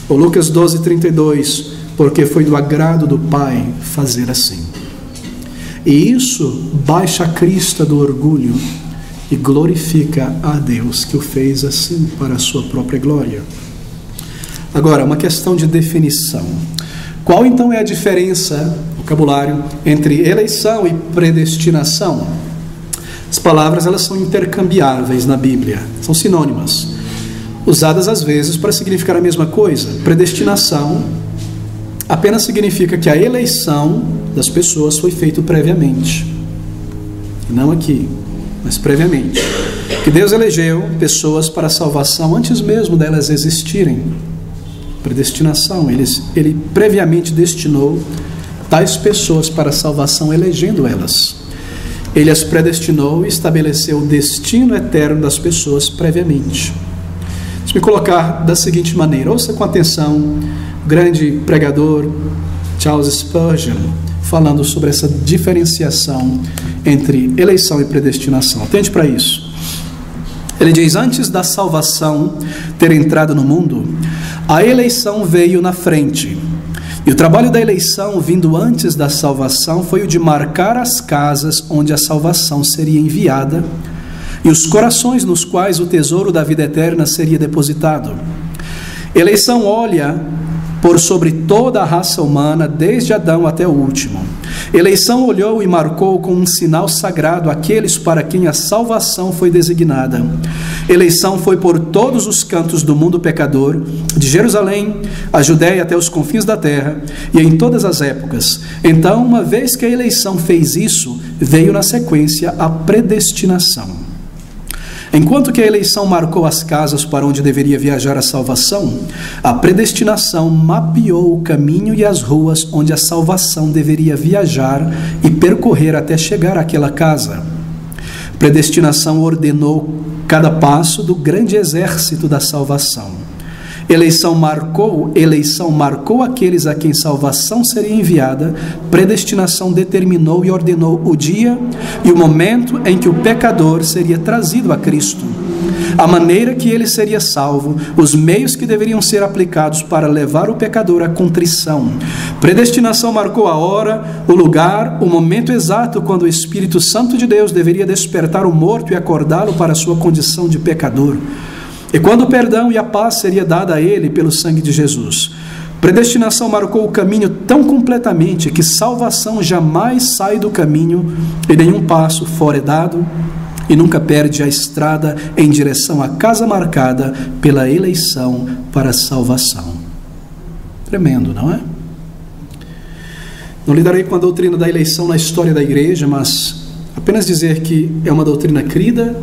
Ou Lucas 12:32: porque foi do agrado do Pai fazer assim. E isso baixa a crista do orgulho e glorifica a Deus, que o fez assim para a sua própria glória. Agora, uma questão de definição. Qual então é a diferença, vocabulário, entre eleição e predestinação? As palavras, elas são intercambiáveis na Bíblia, são sinônimas, usadas às vezes para significar a mesma coisa. Predestinação apenas significa que a eleição das pessoas foi feita previamente. Não aqui, mas previamente. Que Deus elegeu pessoas para a salvação antes mesmo delas existirem. Predestinação, Ele previamente destinou tais pessoas para a salvação, elegendo elas. Ele as predestinou e estabeleceu o destino eterno das pessoas previamente. Deixa eu me colocar da seguinte maneira, ouça com atenção o grande pregador Charles Spurgeon, falando sobre essa diferenciação entre eleição e predestinação. Atente para isso. Ele diz: antes da salvação ter entrado no mundo, a eleição veio na frente. E o trabalho da eleição, vindo antes da salvação, foi o de marcar as casas onde a salvação seria enviada e os corações nos quais o tesouro da vida eterna seria depositado. Eleição olha por sobre toda a raça humana, desde Adão até o último. Eleição olhou e marcou com um sinal sagrado aqueles para quem a salvação foi designada. Eleição foi por todos os cantos do mundo pecador, de Jerusalém, a Judéia até os confins da terra, e em todas as épocas. Então, uma vez que a eleição fez isso, veio na sequência a predestinação. Enquanto que a eleição marcou as casas para onde deveria viajar a salvação, a predestinação mapeou o caminho e as ruas onde a salvação deveria viajar e percorrer até chegar àquela casa. Predestinação ordenou cada passo do grande exército da salvação. Eleição marcou aqueles a quem salvação seria enviada. Predestinação determinou e ordenou o dia e o momento em que o pecador seria trazido a Cristo, a maneira que ele seria salvo, os meios que deveriam ser aplicados para levar o pecador à contrição. Predestinação marcou a hora, o lugar, o momento exato quando o Espírito Santo de Deus deveria despertar o morto e acordá-lo para a sua condição de pecador. E quando o perdão e a paz seria dada a ele pelo sangue de Jesus. Predestinação marcou o caminho tão completamente que salvação jamais sai do caminho e nenhum passo fora é dado e nunca perde a estrada em direção à casa marcada pela eleição para a salvação. Tremendo, não é? Não lidarei com a doutrina da eleição na história da igreja, mas Apenas dizer que é uma doutrina crida,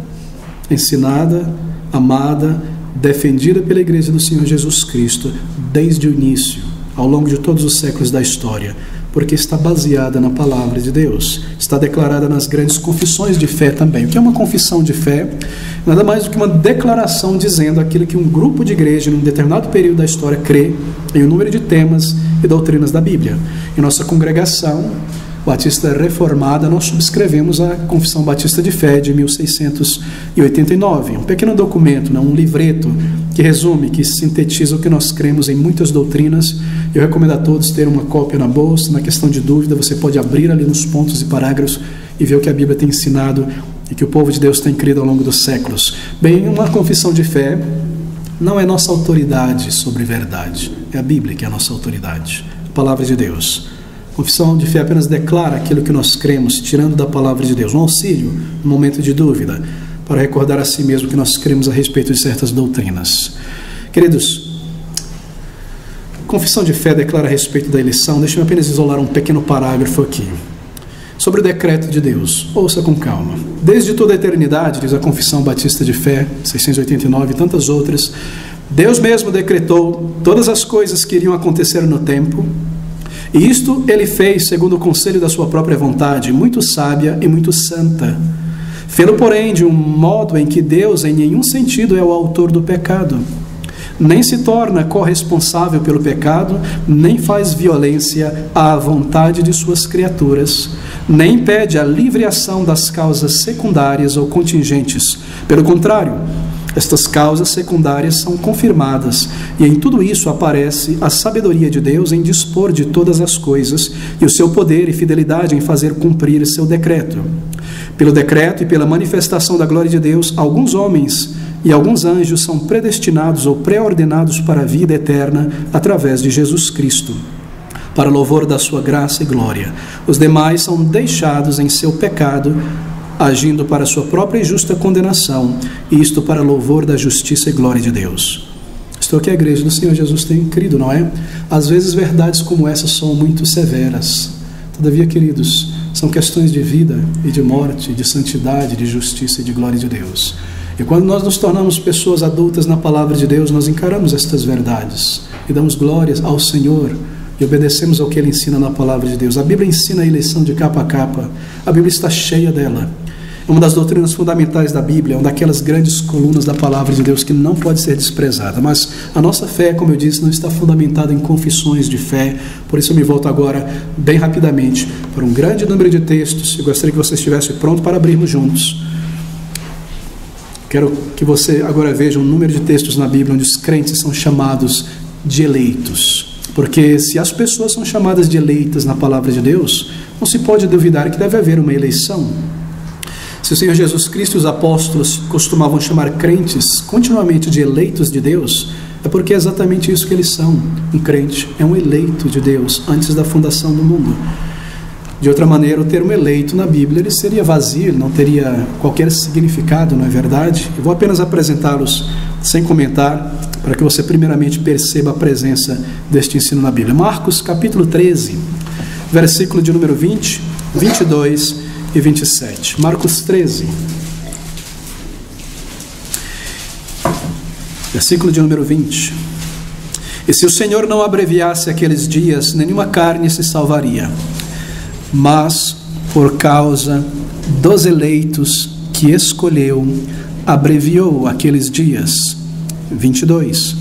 ensinada, amada, defendida pela Igreja do Senhor Jesus Cristo desde o início, ao longo de todos os séculos da história, porque está baseada na palavra de Deus, está declarada nas grandes confissões de fé também. O que é uma confissão de fé? Nada mais do que uma declaração dizendo aquilo que um grupo de igreja, em um determinado período da história, crê em um número de temas e doutrinas da Bíblia. Em nossa congregação Batista Reformada, nós subscrevemos a Confissão Batista de Fé de 1689, um pequeno documento, um livreto que resume, que sintetiza o que nós cremos em muitas doutrinas. Eu recomendo a todos ter uma cópia na bolsa. Na questão de dúvida, você pode abrir ali nos pontos e parágrafos e ver o que a Bíblia tem ensinado e que o povo de Deus tem crido ao longo dos séculos. Bem, uma confissão de fé não é nossa autoridade sobre verdade, é a Bíblia que é a nossa autoridade, a palavra de Deus. Confissão de fé apenas declara aquilo que nós cremos, tirando da palavra de Deus, um auxílio no momento de dúvida, para recordar a si mesmo que nós cremos a respeito de certas doutrinas. Queridos, confissão de fé declara a respeito da eleição. Deixe-me apenas isolar um pequeno parágrafo aqui, sobre o decreto de Deus. Ouça com calma. Desde toda a eternidade, diz a Confissão Batista de Fé, 689 e tantas outras, Deus mesmo decretou todas as coisas que iriam acontecer no tempo, e isto ele fez segundo o conselho da sua própria vontade, muito sábia e muito santa. Fê-lo, porém, de um modo em que Deus em nenhum sentido é o autor do pecado, nem se torna corresponsável pelo pecado, nem faz violência à vontade de suas criaturas, nem impede a livre ação das causas secundárias ou contingentes. Pelo contrário, estas causas secundárias são confirmadas, e em tudo isso aparece a sabedoria de Deus em dispor de todas as coisas, e o seu poder e fidelidade em fazer cumprir seu decreto. Pelo decreto e pela manifestação da glória de Deus, alguns homens e alguns anjos são predestinados ou pré-ordenados para a vida eterna através de Jesus Cristo, para louvor da sua graça e glória. Os demais são deixados em seu pecado, agindo para a sua própria e justa condenação, e isto para louvor da justiça e glória de Deus. Isto é o que a igreja do Senhor Jesus tem crido, não é? Às vezes verdades como essas são muito severas. Todavia, queridos, são questões de vida e de morte, de santidade, de justiça e de glória de Deus. E quando nós nos tornamos pessoas adultas na palavra de Deus, nós encaramos estas verdades e damos glórias ao Senhor e obedecemos ao que Ele ensina na palavra de Deus. A Bíblia ensina a eleição de capa a capa. A Bíblia está cheia dela. É uma das doutrinas fundamentais da Bíblia, é uma daquelas grandes colunas da palavra de Deus que não pode ser desprezada. Mas a nossa fé, como eu disse, não está fundamentada em confissões de fé. Por isso eu me volto agora, bem rapidamente, para um grande número de textos. Eu gostaria que você estivesse pronto para abrirmos juntos. Quero que você agora veja um número de textos na Bíblia onde os crentes são chamados de eleitos. Porque se as pessoas são chamadas de eleitas na palavra de Deus, não se pode duvidar que deve haver uma eleição. Se o Senhor Jesus Cristo e os apóstolos costumavam chamar crentes continuamente de eleitos de Deus, é porque é exatamente isso que eles são. Um crente é um eleito de Deus antes da fundação do mundo. De outra maneira, o termo eleito na Bíblia ele seria vazio, ele não teria qualquer significado, não é verdade? Eu vou apenas apresentá-los sem comentar, para que você primeiramente perceba a presença deste ensino na Bíblia. Marcos capítulo 13, versículo de número 20, 22 e 27. Marcos 13, versículo de número 20. E se o Senhor não abreviasse aqueles dias, nenhuma carne se salvaria, mas por causa dos eleitos que escolheu, abreviou aqueles dias. 22.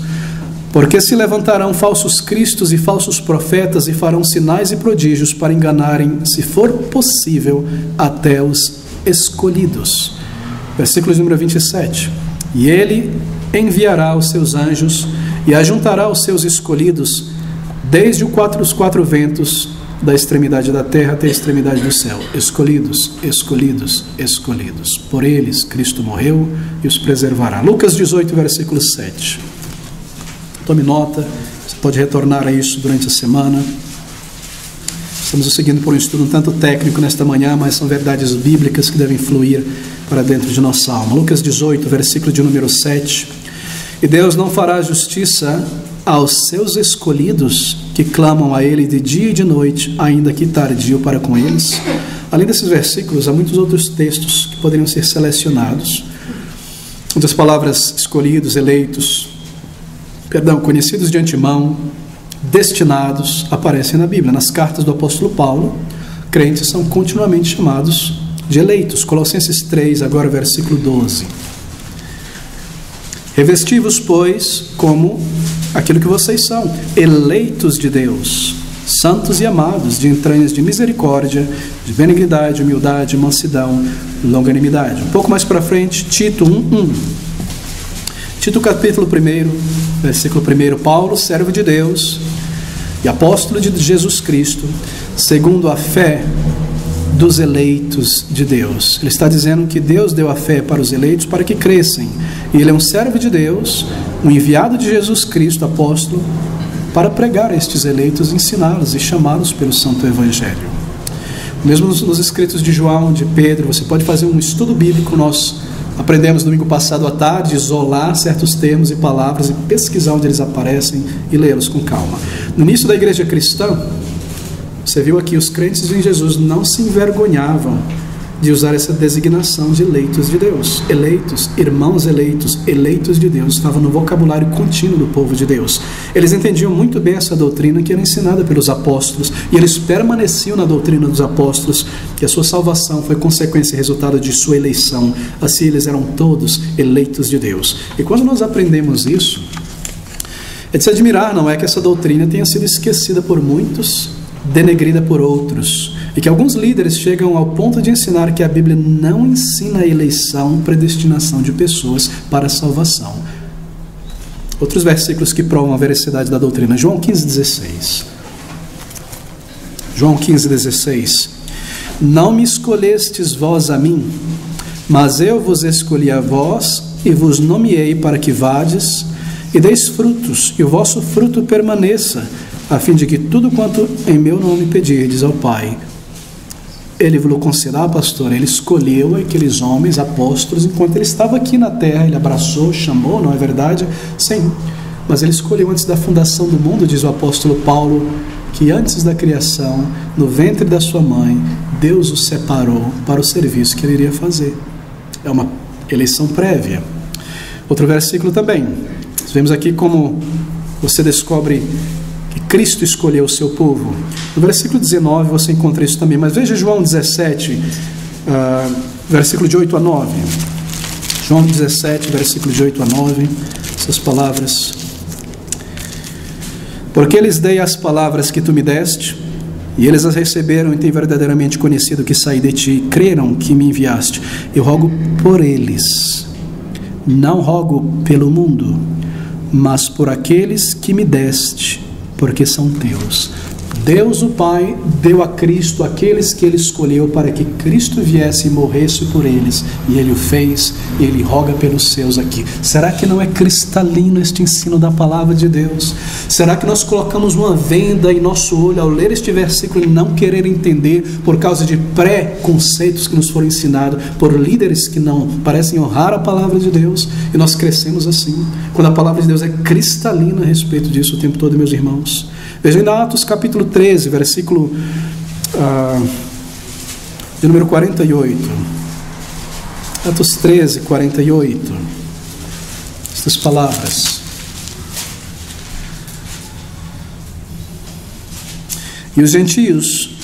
Porque se levantarão falsos cristos e falsos profetas e farão sinais e prodígios para enganarem, se for possível, até os escolhidos. Versículo número 27. E ele enviará os seus anjos e ajuntará os seus escolhidos desde os quatro ventos, da extremidade da terra até a extremidade do céu. Escolhidos, escolhidos, escolhidos. Por eles Cristo morreu e os preservará. Lucas 18, versículo 7. Tome nota, você pode retornar a isso durante a semana. Estamos seguindo por um estudo um tanto técnico nesta manhã, mas são verdades bíblicas que devem fluir para dentro de nossa alma. Lucas 18, versículo de número 7. E Deus não fará justiça aos seus escolhidos que clamam a Ele de dia e de noite, ainda que tardio para com eles. além desses versículos, há muitos outros textos que poderiam ser selecionados. Outras palavras escolhidos, eleitos, conhecidos de antemão, destinados, aparecem na Bíblia. Nas cartas do apóstolo Paulo, crentes são continuamente chamados de eleitos. Colossenses 3, agora versículo 12. Revesti-vos, pois, como aquilo que vocês são, eleitos de Deus, santos e amados, de entranhas de misericórdia, de benignidade, humildade, mansidão, longanimidade. Um pouco mais para frente, Tito 1:1. Tito capítulo 1, versículo 1. Paulo, servo de Deus e apóstolo de Jesus Cristo, segundo a fé dos eleitos de Deus. Ele está dizendo que Deus deu a fé para os eleitos para que crescem. E ele é um servo de Deus, um enviado de Jesus Cristo, apóstolo, para pregar a estes eleitos, ensiná-los e chamá-los pelo Santo Evangelho. Mesmo nos escritos de João, de Pedro, você pode fazer um estudo bíblico. Nós aprendemos domingo passado à tarde, isolar certos termos e palavras e pesquisar onde eles aparecem e lê-los com calma. No início da igreja cristã, você viu aqui, os crentes em Jesus não se envergonhavam de usar essa designação de eleitos de Deus. Eleitos, irmãos eleitos, eleitos de Deus, estava no vocabulário contínuo do povo de Deus. Eles entendiam muito bem essa doutrina que era ensinada pelos apóstolos, e eles permaneciam na doutrina dos apóstolos, que a sua salvação foi consequência e resultado de sua eleição. Assim eles eram todos eleitos de Deus. E quando nós aprendemos isso, é de se admirar, não é, que essa doutrina tenha sido esquecida por muitos, denegrida por outros, e que alguns líderes chegam ao ponto de ensinar que a Bíblia não ensina a eleição, predestinação de pessoas para a salvação. Outros versículos que provam a veracidade da doutrina. João 15,16. João 15,16. Não me escolhestes vós a mim, mas eu vos escolhi a vós e vos nomeei para que vades e deis frutos, e o vosso fruto permaneça, a fim de que tudo quanto em meu nome pedirdes ao Pai, Ele vos concederá. Pastor, Ele escolheu aqueles homens, apóstolos, enquanto Ele estava aqui na terra. Ele abraçou, chamou, não é verdade? Sim, mas Ele escolheu antes da fundação do mundo, diz o apóstolo Paulo, que antes da criação, no ventre da sua mãe, Deus o separou para o serviço que Ele iria fazer. É uma eleição prévia. Outro versículo também. Nós vemos aqui como você descobre que Cristo escolheu o seu povo. No versículo 19 você encontra isso também, mas veja João 17, versículo de 8 a 9. João 17, versículo de 8 a 9, essas palavras. Porque lhes dei as palavras que tu me deste, e eles as receberam e têm verdadeiramente conhecido que saí de ti, e creram que me enviaste. Eu rogo por eles, não rogo pelo mundo, mas por aqueles que me deste, porque são teus. Deus o Pai deu a Cristo aqueles que Ele escolheu para que Cristo viesse e morresse por eles, e Ele o fez, e Ele roga pelos seus aqui. Será que não é cristalino este ensino da palavra de Deus? Será que nós colocamos uma venda em nosso olho ao ler este versículo e não querer entender por causa de pré-conceitos que nos foram ensinados por líderes que não parecem honrar a palavra de Deus, e nós crescemos assim, quando a palavra de Deus é cristalina a respeito disso o tempo todo, meus irmãos? Veja em Atos capítulo 13, versículo de número 48. Atos 13, 48. Estas palavras. E os gentios,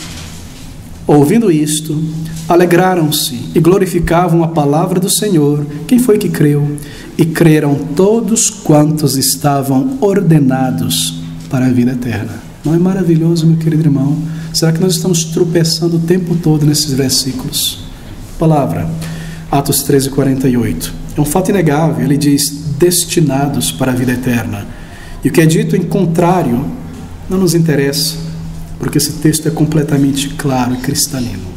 ouvindo isto, alegraram-se e glorificavam a palavra do Senhor. Quem foi que creu? E creram todos quantos estavam ordenados para a vida eterna. Não é maravilhoso, meu querido irmão? Será que nós estamos tropeçando o tempo todo nesses versículos? Palavra, Atos 13, 48. É um fato inegável, ele diz, destinados para a vida eterna. E o que é dito em contrário não nos interessa, porque esse texto é completamente claro e cristalino.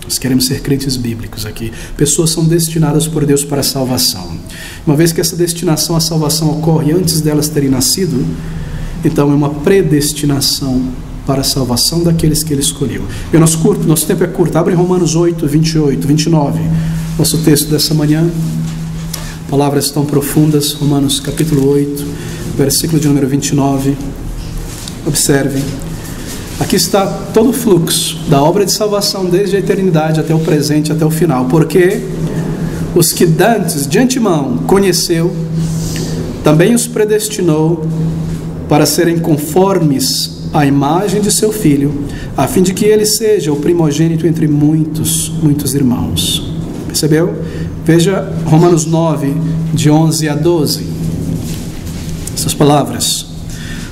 Nós queremos ser crentes bíblicos aqui. Pessoas são destinadas por Deus para a salvação. Uma vez que essa destinação à salvação ocorre antes delas terem nascido, então é uma predestinação para a salvação daqueles que Ele escolheu. E o nosso tempo é curto. Abre em Romanos 8, 28, 29. Nosso texto dessa manhã. Palavras tão profundas. Romanos capítulo 8, versículo de número 29. Observem. Aqui está todo o fluxo da obra de salvação, desde a eternidade até o presente, até o final. Porque os que dantes, de antemão, conheceu, também os predestinou para serem conformes à imagem de seu Filho, a fim de que ele seja o primogênito entre muitos irmãos. Percebeu? Veja Romanos 9, de 11 a 12. Essas palavras.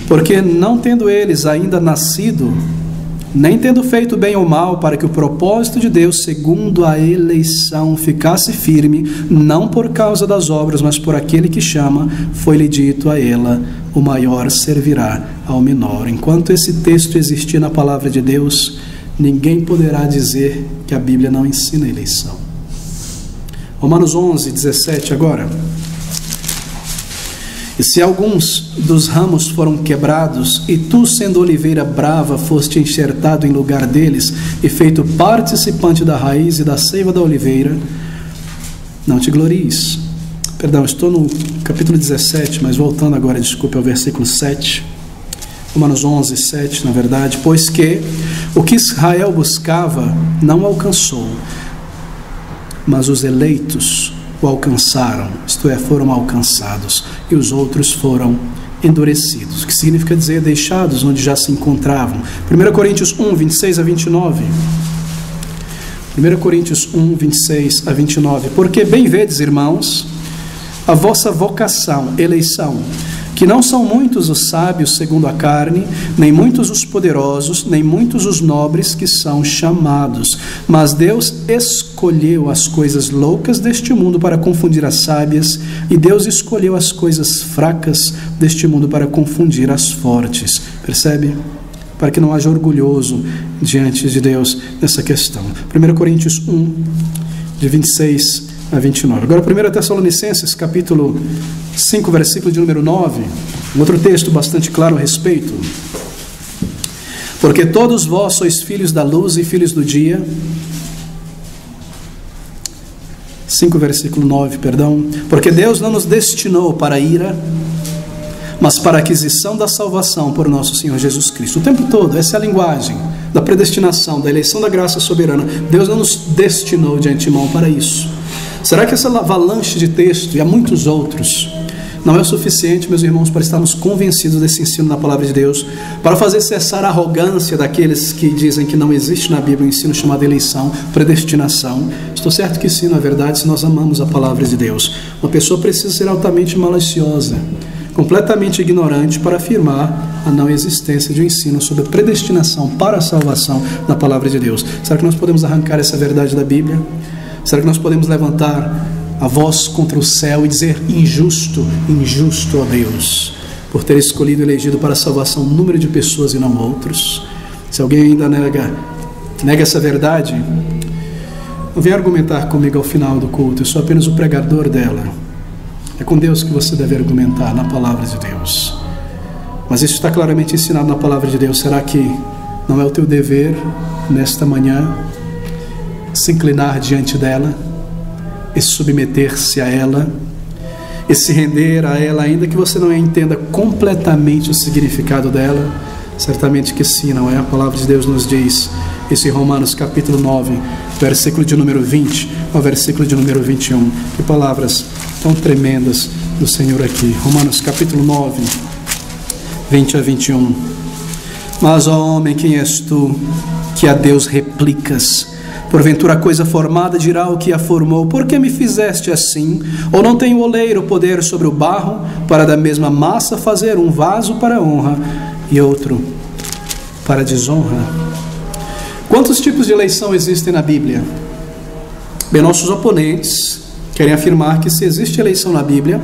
Porque não tendo eles ainda nascido, nem tendo feito bem ou mal, para que o propósito de Deus, segundo a eleição, ficasse firme, não por causa das obras, mas por aquele que chama, foi-lhe dito a ela: o maior servirá ao menor. Enquanto esse texto existir na palavra de Deus, ninguém poderá dizer que a Bíblia não ensina a eleição. Romanos 11, 17 agora. E se alguns dos ramos foram quebrados, e tu, sendo oliveira brava, foste enxertado em lugar deles, e feito participante da raiz e da seiva da oliveira, não te glories. Perdão, estou no capítulo 17, mas voltando agora, desculpe, ao versículo 7. Romanos 11, 7, na verdade. Pois que o que Israel buscava não alcançou, mas os eleitos o alcançaram, isto é, foram alcançados, e os outros foram endurecidos. O que significa dizer deixados onde já se encontravam. 1 Coríntios 1, 26 a 29. 1 Coríntios 1, 26 a 29. Porque bem vedes, irmãos, a vossa vocação, eleição, que não são muitos os sábios segundo a carne, nem muitos os poderosos, nem muitos os nobres que são chamados. Mas Deus escolheu as coisas loucas deste mundo para confundir as sábias, e Deus escolheu as coisas fracas deste mundo para confundir as fortes. Percebe? Para que não haja orgulhoso diante de Deus nessa questão. 1 Coríntios 1, de 26 a 29. Agora 1 Tessalonicenses, capítulo 5, versículo de número 9, um outro texto bastante claro a respeito. Porque todos vós sois filhos da luz e filhos do dia. 5, versículo 9, perdão. Porque Deus não nos destinou para a ira, mas para a aquisição da salvação por nosso Senhor Jesus Cristo. O tempo todo, essa é a linguagem da predestinação, da eleição da graça soberana. Deus não nos destinou de antemão para isso. Será que essa avalanche de texto, e há muitos outros, não é o suficiente, meus irmãos, para estarmos convencidos desse ensino da palavra de Deus, para fazer cessar a arrogância daqueles que dizem que não existe na Bíblia um ensino chamado eleição, predestinação? Estou certo que sim, na verdade, se nós amamos a palavra de Deus. Uma pessoa precisa ser altamente maliciosa, completamente ignorante, para afirmar a não existência de um ensino sobre a predestinação para a salvação na palavra de Deus. Será que nós podemos arrancar essa verdade da Bíblia? Será que nós podemos levantar a voz contra o céu e dizer: injusto, injusto, ó Deus, por ter escolhido e elegido para a salvação um número de pessoas e não outros? Se alguém ainda nega essa verdade, não venha argumentar comigo ao final do culto, eu sou apenas o pregador dela. É com Deus que você deve argumentar, na palavra de Deus. Mas isso está claramente ensinado na palavra de Deus. Será que não é o teu dever, nesta manhã, se inclinar diante dela e submeter-se a ela e se render a ela, ainda que você não entenda completamente o significado dela? Certamente que sim, não é? A palavra de Deus nos diz isso em Romanos capítulo 9, versículo de número 20 ao versículo de número 21. Que palavras tão tremendas do Senhor aqui. Romanos capítulo 9, 20 a 21. Mas, ó homem, quem és tu que a Deus replicas? Porventura a coisa formada dirá o que a formou: por que me fizeste assim? Ou não tem o oleiro poder sobre o barro, para da mesma massa fazer um vaso para honra e outro para desonra? Quantos tipos de eleição existem na Bíblia? Bem, nossos oponentes querem afirmar que se existe eleição na Bíblia,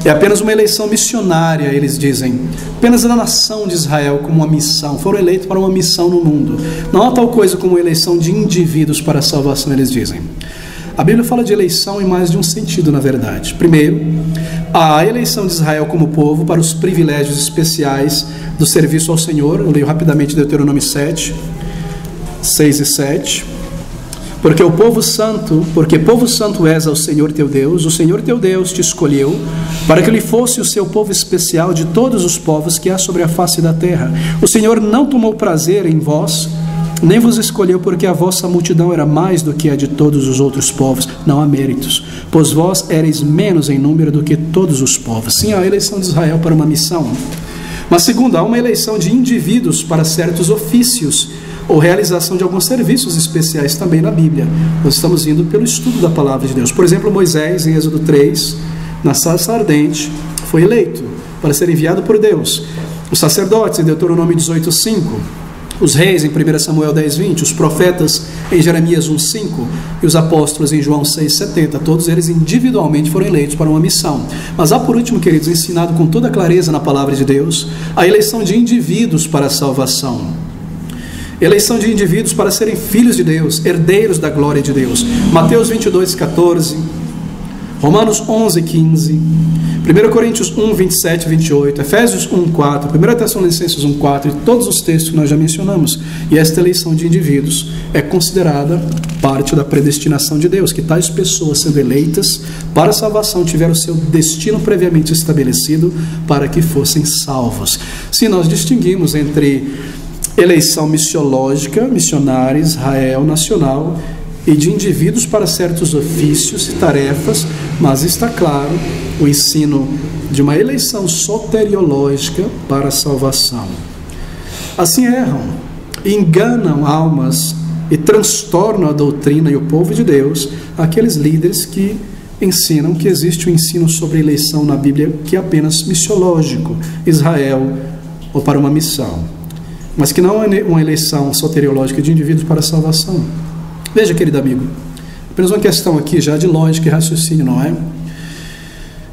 é apenas uma eleição missionária, eles dizem. Apenas a nação de Israel como uma missão. Foram eleitos para uma missão no mundo. Não há tal coisa como eleição de indivíduos para a salvação, eles dizem. A Bíblia fala de eleição em mais de um sentido, na verdade. Primeiro, a eleição de Israel como povo para os privilégios especiais do serviço ao Senhor. Eu leio rapidamente Deuteronômio 7, 6 e 7. Porque povo santo és ao Senhor teu Deus, o Senhor teu Deus te escolheu, para que ele fosse o seu povo especial de todos os povos que há sobre a face da terra. O Senhor não tomou prazer em vós, nem vos escolheu porque a vossa multidão era mais do que a de todos os outros povos. Não há méritos, pois vós éreis menos em número do que todos os povos. Sim, há a eleição de Israel para uma missão. Mas segundo, há uma eleição de indivíduos para certos ofícios, ou realização de alguns serviços especiais também na Bíblia. Nós estamos indo pelo estudo da palavra de Deus. Por exemplo, Moisés, em Êxodo 3, na sarça ardente, foi eleito para ser enviado por Deus. Os sacerdotes, em Deuteronômio 18:5, os reis, em 1 Samuel 10:20, os profetas, em Jeremias 1:5, e os apóstolos, em João 6:70, todos eles individualmente foram eleitos para uma missão. Mas há, por último, queridos, ensinado com toda clareza na palavra de Deus, a eleição de indivíduos para a salvação. Eleição de indivíduos para serem filhos de Deus, herdeiros da glória de Deus. Mateus 22:14, Romanos 11:15, 1 Coríntios 1:27 e 28, Efésios 1:4, 1 Tessalonicenses 1:4 e todos os textos que nós já mencionamos. E esta eleição de indivíduos é considerada parte da predestinação de Deus, que tais pessoas sendo eleitas para a salvação tiveram o seu destino previamente estabelecido para que fossem salvos. Se nós distinguimos entre eleição missiológica, missionária, Israel, nacional, e de indivíduos para certos ofícios e tarefas, mas está claro o ensino de uma eleição soteriológica para a salvação. Assim erram, enganam almas e transtornam a doutrina e o povo de Deus aqueles líderes que ensinam que existe um ensino sobre eleição na Bíblia que é apenas missiológico, Israel ou para uma missão, mas que não é uma eleição soteriológica de indivíduos para a salvação. Veja, querido amigo, apenas uma questão aqui já de lógica e raciocínio, não é?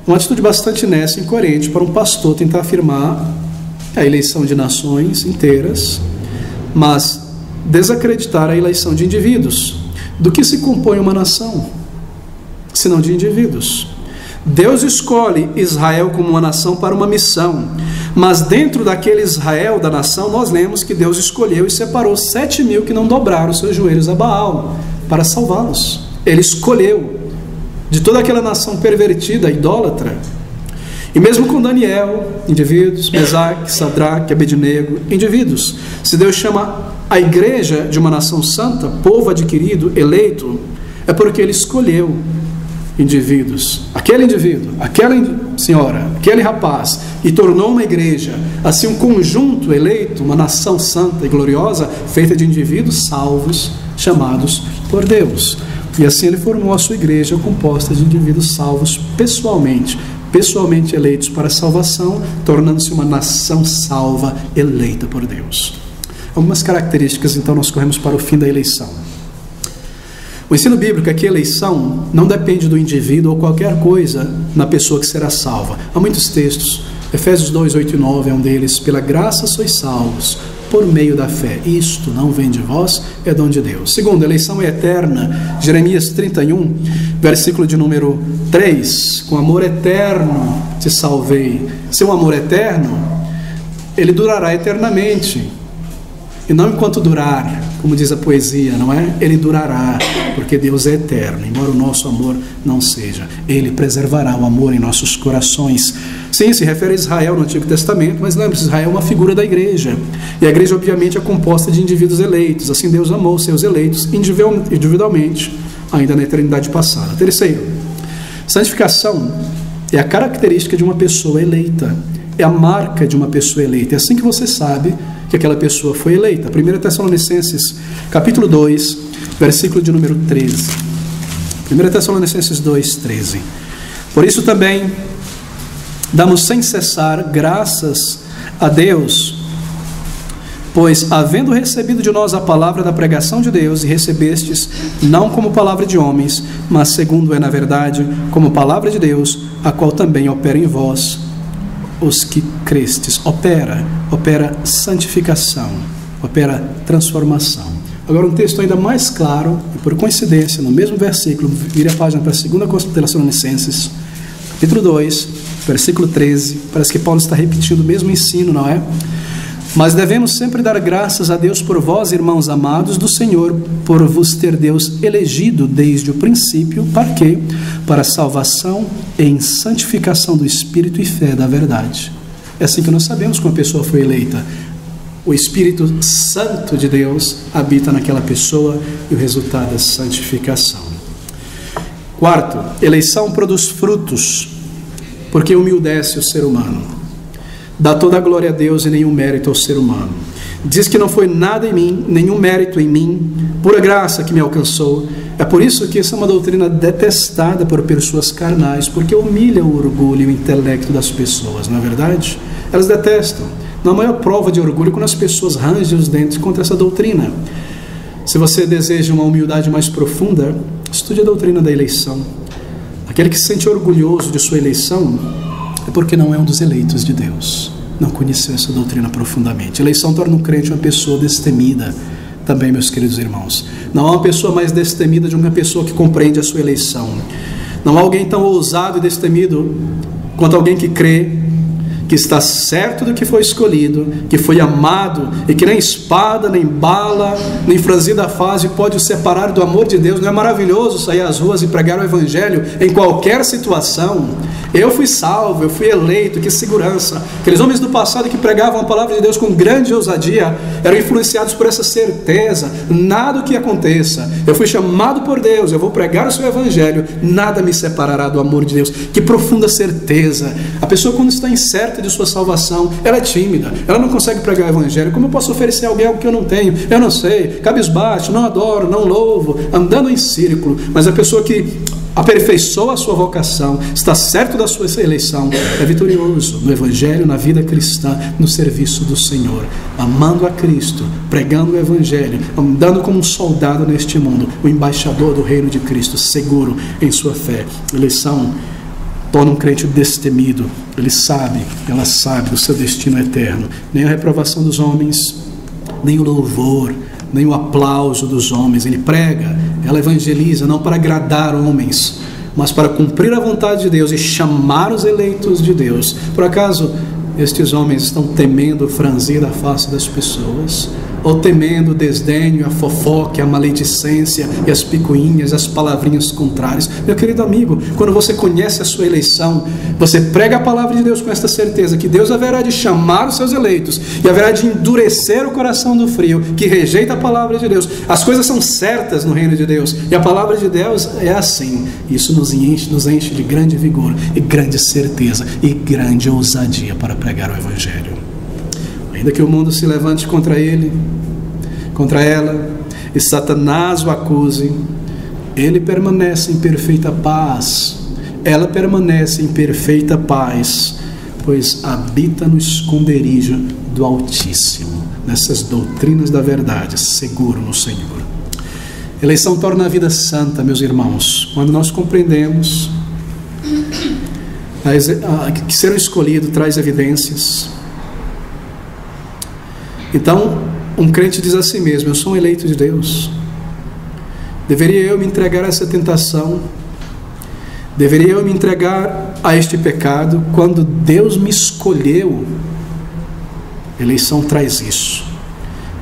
Uma atitude bastante nessa, incoerente, para um pastor tentar afirmar a eleição de nações inteiras, mas desacreditar a eleição de indivíduos. Do que se compõe uma nação, senão de indivíduos? Deus escolhe Israel como uma nação para uma missão, mas dentro daquele Israel da nação, nós lemos que Deus escolheu e separou 7.000 que não dobraram seus joelhos a Baal para salvá-los. Ele escolheu de toda aquela nação pervertida, idólatra. E mesmo com Daniel, indivíduos, Mesaque, Sadraque, Abednego, indivíduos. Se Deus chama a igreja de uma nação santa, povo adquirido, eleito, é porque Ele escolheu indivíduos, aquele indivíduo, aquela senhora, aquele rapaz, e tornou uma igreja, assim um conjunto eleito, uma nação santa e gloriosa, feita de indivíduos salvos, chamados por Deus. E assim Ele formou a sua igreja composta de indivíduos salvos pessoalmente eleitos para a salvação, tornando-se uma nação salva, eleita por Deus. Algumas características, então nós corremos para o fim da eleição. O ensino bíblico é que a eleição não depende do indivíduo ou qualquer coisa na pessoa que será salva. Há muitos textos, Efésios 2, 8 e 9 é um deles. Pela graça sois salvos, por meio da fé. Isto não vem de vós, é dom de Deus. Segundo, a eleição é eterna. Jeremias 31, versículo de número 3. Com amor eterno te salvei. Seu amor eterno, ele durará eternamente. E não enquanto durar, como diz a poesia, não é? Ele durará, porque Deus é eterno, embora o nosso amor não seja. Ele preservará o amor em nossos corações. Sim, se refere a Israel no Antigo Testamento, mas lembre-se, Israel é uma figura da igreja. E a igreja, obviamente, é composta de indivíduos eleitos. Assim Deus amou seus eleitos individualmente, ainda na eternidade passada. Terceiro, santificação é a característica de uma pessoa eleita. É a marca de uma pessoa eleita. É assim que você sabe que aquela pessoa foi eleita. 1 Tessalonicenses, capítulo 2, versículo de número 13. 1 Tessalonicenses 2, 13. Por isso também damos sem cessar graças a Deus, pois, havendo recebido de nós a palavra da pregação de Deus, e recebestes não como palavra de homens, mas segundo é na verdade, como palavra de Deus, a qual também opera em vós, os que crestes. Opera santificação, opera transformação. Agora um texto ainda mais claro, e por coincidência, no mesmo versículo, vire a página para 2 Tessalonicenses, capítulo 2, versículo 13, parece que Paulo está repetindo o mesmo ensino, não é? Mas devemos sempre dar graças a Deus por vós, irmãos amados do Senhor, por vos ter Deus elegido desde o princípio, para quê? Para a salvação em santificação do Espírito e fé da verdade. É assim que nós sabemos que uma pessoa foi eleita. O Espírito Santo de Deus habita naquela pessoa e o resultado é santificação. Quarto, eleição produz frutos, porque humildece o ser humano. Dá toda a glória a Deus e nenhum mérito ao ser humano. Diz que não foi nada em mim, nenhum mérito em mim, pura graça que me alcançou. É por isso que essa é uma doutrina detestada por pessoas carnais, porque humilha o orgulho e o intelecto das pessoas, não é verdade? Elas detestam. Não há maior prova de orgulho quando as pessoas rangem os dentes contra essa doutrina. Se você deseja uma humildade mais profunda, estude a doutrina da eleição. Aquele que se sente orgulhoso de sua eleição é porque não é um dos eleitos de Deus. Não conheceu essa doutrina profundamente. A eleição torna um crente uma pessoa destemida. Também, meus queridos irmãos, não há uma pessoa mais destemida de uma pessoa que compreende a sua eleição. Não há alguém tão ousado e destemido quanto alguém que crê que está certo do que foi escolhido, que foi amado e que nem espada, nem bala, nem franzida fase pode o separar do amor de Deus. Não é maravilhoso sair às ruas e pregar o Evangelho em qualquer situação? Eu fui salvo, eu fui eleito, que segurança. Aqueles homens do passado que pregavam a palavra de Deus com grande ousadia eram influenciados por essa certeza: nada o que aconteça, eu fui chamado por Deus, eu vou pregar o seu Evangelho, nada me separará do amor de Deus. Que profunda certeza! A pessoa, quando está incerta de sua salvação, ela é tímida, ela não consegue pregar o Evangelho. Como eu posso oferecer a alguém algo que eu não tenho? Eu não sei, cabisbaixo, não adoro, não louvo, andando em círculo. Mas a pessoa que aperfeiçoa a sua vocação, está certo da sua eleição, é vitorioso no Evangelho, na vida cristã, no serviço do Senhor, amando a Cristo, pregando o Evangelho, andando como um soldado neste mundo, o embaixador do reino de Cristo, seguro em sua fé. Eleição torna um crente destemido. Ele sabe, ela sabe do seu destino eterno. Nem a reprovação dos homens, nem o louvor, nem o aplauso dos homens. Ele prega, ela evangeliza, não para agradar homens, mas para cumprir a vontade de Deus e chamar os eleitos de Deus. Por acaso estes homens estão temendo franzir a face das pessoas? Ou temendo o desdém, a fofoca, a maledicência e as picuinhas, as palavrinhas contrárias? Meu querido amigo, quando você conhece a sua eleição, você prega a palavra de Deus com esta certeza que Deus haverá de chamar os seus eleitos e haverá de endurecer o coração do frio, que rejeita a palavra de Deus. As coisas são certas no reino de Deus e a palavra de Deus é assim. Isso nos enche de grande vigor e grande certeza e grande ousadia para pregar o Evangelho. Ainda que o mundo se levante contra ele, contra ela, e Satanás o acuse, ele permanece em perfeita paz, ela permanece em perfeita paz, pois habita no esconderijo do Altíssimo, nessas doutrinas da verdade, seguro no Senhor. Eleição torna a vida santa, meus irmãos, quando nós compreendemos que ser um escolhido traz evidências. Então, um crente diz a si mesmo: eu sou um eleito de Deus. Deveria eu me entregar a essa tentação? Deveria eu me entregar a este pecado quando Deus me escolheu? Eleição traz isso.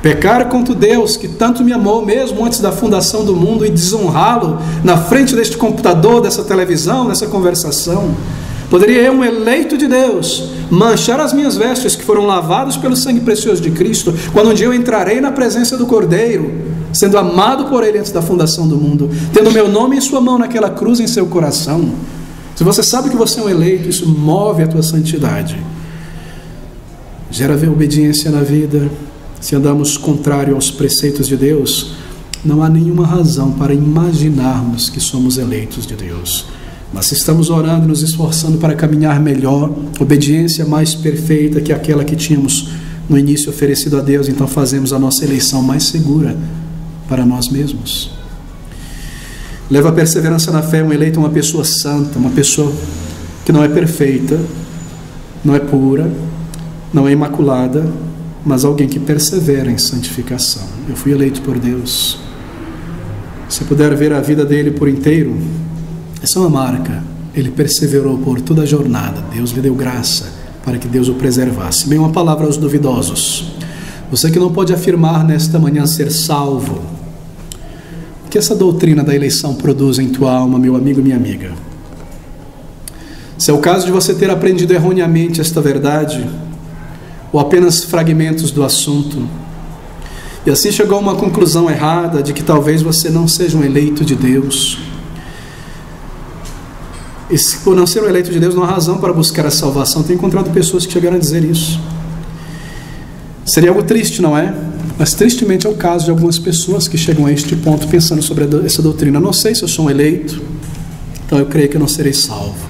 Pecar contra Deus que tanto me amou mesmo antes da fundação do mundo e desonrá-lo na frente deste computador, dessa televisão, dessa conversação. Poderia eu, um eleito de Deus, manchar as minhas vestes que foram lavadas pelo sangue precioso de Cristo, quando um dia eu entrarei na presença do Cordeiro, sendo amado por Ele antes da fundação do mundo, tendo meu nome em sua mão naquela cruz em seu coração? Se você sabe que você é um eleito, isso move a tua santidade, gera obediência na vida. Se andamos contrário aos preceitos de Deus, não há nenhuma razão para imaginarmos que somos eleitos de Deus. Mas se estamos orando e nos esforçando para caminhar melhor, obediência mais perfeita que aquela que tínhamos no início oferecido a Deus, então fazemos a nossa eleição mais segura para nós mesmos. Leva a perseverança na fé. Um eleito é uma pessoa santa, uma pessoa que não é perfeita, não é pura, não é imaculada, mas alguém que persevera em santificação. Eu fui eleito por Deus. Se puder ver a vida dele por inteiro, essa é uma marca. Ele perseverou por toda a jornada. Deus lhe deu graça para que Deus o preservasse. Bem, uma palavra aos duvidosos. Você que não pode afirmar nesta manhã ser salvo, o que essa doutrina da eleição produz em tua alma, meu amigo e minha amiga? Se é o caso de você ter aprendido erroneamente esta verdade, ou apenas fragmentos do assunto, e assim chegou a uma conclusão errada de que talvez você não seja um eleito de Deus, e se por não ser um eleito de Deus não há razão para buscar a salvação, tenho encontrado pessoas que chegaram a dizer isso. Seria algo triste, não é? Mas tristemente é o caso de algumas pessoas que chegam a este ponto pensando sobre essa doutrina. Não sei se eu sou um eleito, então eu creio que eu não serei salvo.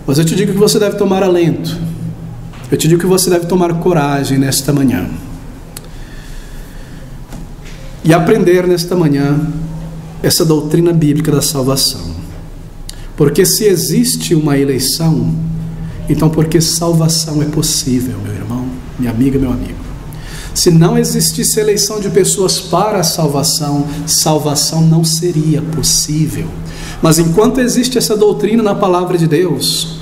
Mas eu te digo que você deve tomar alento. Eu te digo que você deve tomar coragem nesta manhã. E aprender nesta manhã essa doutrina bíblica da salvação. Porque se existe uma eleição, então porque salvação é possível, meu irmão, minha amiga, meu amigo. Se não existisse eleição de pessoas para a salvação, salvação não seria possível. Mas enquanto existe essa doutrina na palavra de Deus,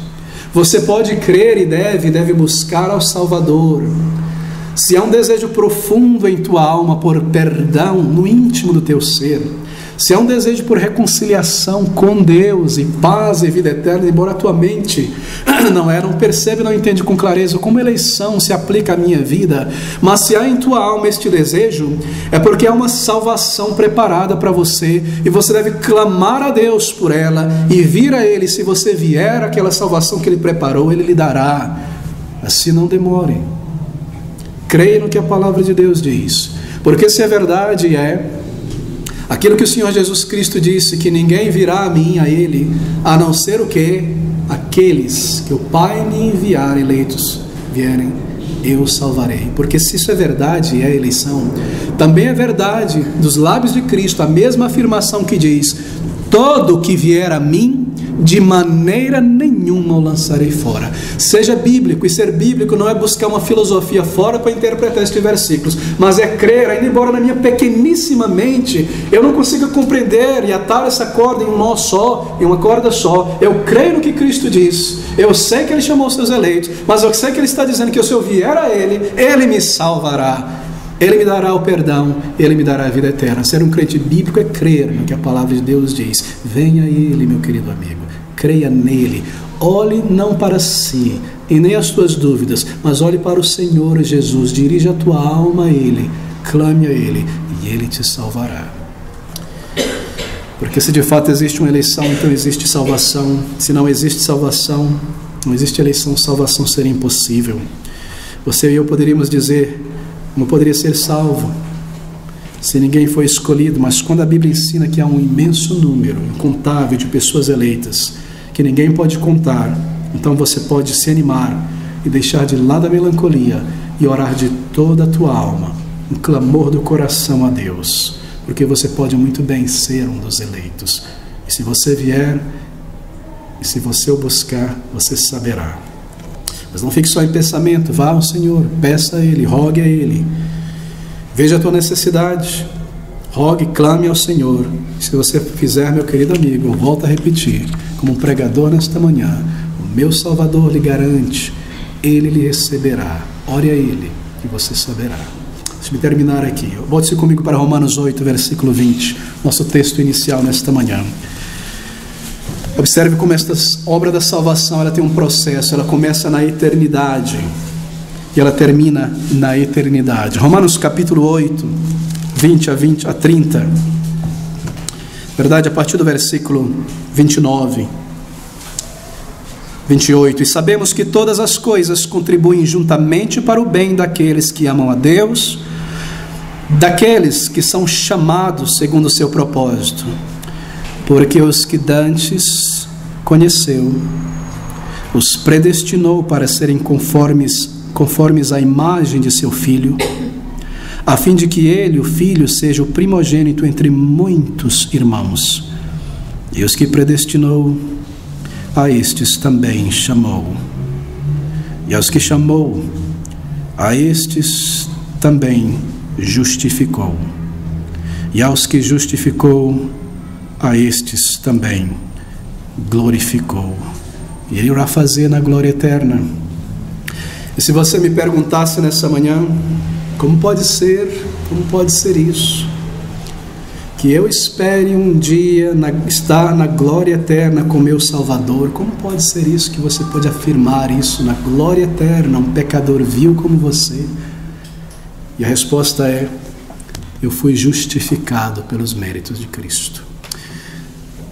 você pode crer e deve buscar ao Salvador. Se há um desejo profundo em tua alma por perdão no íntimo do teu ser, se há um desejo por reconciliação com Deus e paz e vida eterna, embora a tua mente não percebe, não entende com clareza como eleição se aplica à minha vida, mas se há em tua alma este desejo, é porque há uma salvação preparada para você e você deve clamar a Deus por ela e vir a Ele. Se você vier àquela salvação que Ele preparou, Ele lhe dará. Assim não demore. Creia no que a palavra de Deus diz, porque se é verdade, aquilo que o Senhor Jesus Cristo disse, que ninguém virá a mim, a Ele, a não ser o que? Aqueles que o Pai me enviar eleitos vierem, eu salvarei. Porque se isso é verdade e é eleição, também é verdade dos lábios de Cristo a mesma afirmação que diz: todo que vier a mim, de maneira nenhuma o lançarei fora. Seja bíblico, e ser bíblico não é buscar uma filosofia fora para interpretar estes versículos, mas é crer, ainda embora na minha pequeníssima mente eu não consiga compreender e atar essa corda em um nó só, em uma corda só. Eu creio no que Cristo diz, eu sei que Ele chamou os seus eleitos, mas eu sei que Ele está dizendo que se eu vier a Ele, Ele me salvará. Ele me dará o perdão, Ele me dará a vida eterna. Ser um crente bíblico é crer no que a palavra de Deus diz. Venha a Ele, meu querido amigo, creia nele. Olhe não para si e nem as tuas dúvidas, mas olhe para o Senhor Jesus. Dirija a tua alma a Ele, clame a Ele e Ele te salvará. Porque se de fato existe uma eleição, então existe salvação. Se não existe salvação, não existe eleição, salvação seria impossível. Você e eu poderíamos dizer: não poderia ser salvo se ninguém foi escolhido, mas quando a Bíblia ensina que há um imenso número, incontável de pessoas eleitas, que ninguém pode contar, então você pode se animar e deixar de lado a melancolia e orar de toda a tua alma, um clamor do coração a Deus, porque você pode muito bem ser um dos eleitos. E se você vier, e se você o buscar, você saberá. Mas não fique só em pensamento, vá ao Senhor, peça a Ele, rogue a Ele, veja a tua necessidade, rogue, clame ao Senhor. Se você fizer, meu querido amigo, eu volto a repetir, como um pregador nesta manhã, o meu Salvador lhe garante, Ele lhe receberá. Ore a Ele e você saberá. Deixa-me terminar aqui. Volte-se comigo para Romanos 8, versículo 20, nosso texto inicial nesta manhã. Observe como esta obra da salvação, ela tem um processo, ela começa na eternidade e ela termina na eternidade. Romanos capítulo 8, 20 a 30, na verdade a partir do versículo 29, 28, e sabemos que todas as coisas contribuem juntamente para o bem daqueles que amam a Deus, daqueles que são chamados segundo o seu propósito. Porque os que dantes conheceu, os predestinou para serem conformes à imagem de seu Filho, a fim de que ele, o Filho, seja o primogênito entre muitos irmãos. E os que predestinou, a estes também chamou. E aos que chamou, a estes também justificou. E aos que justificou, a estes também glorificou. E Ele irá fazer na glória eterna. E se você me perguntasse nessa manhã, como pode ser isso? Que eu espere um dia estar na glória eterna com meu Salvador. Como pode ser isso que você pode afirmar isso na glória eterna, um pecador vil como você? E a resposta é: eu fui justificado pelos méritos de Cristo.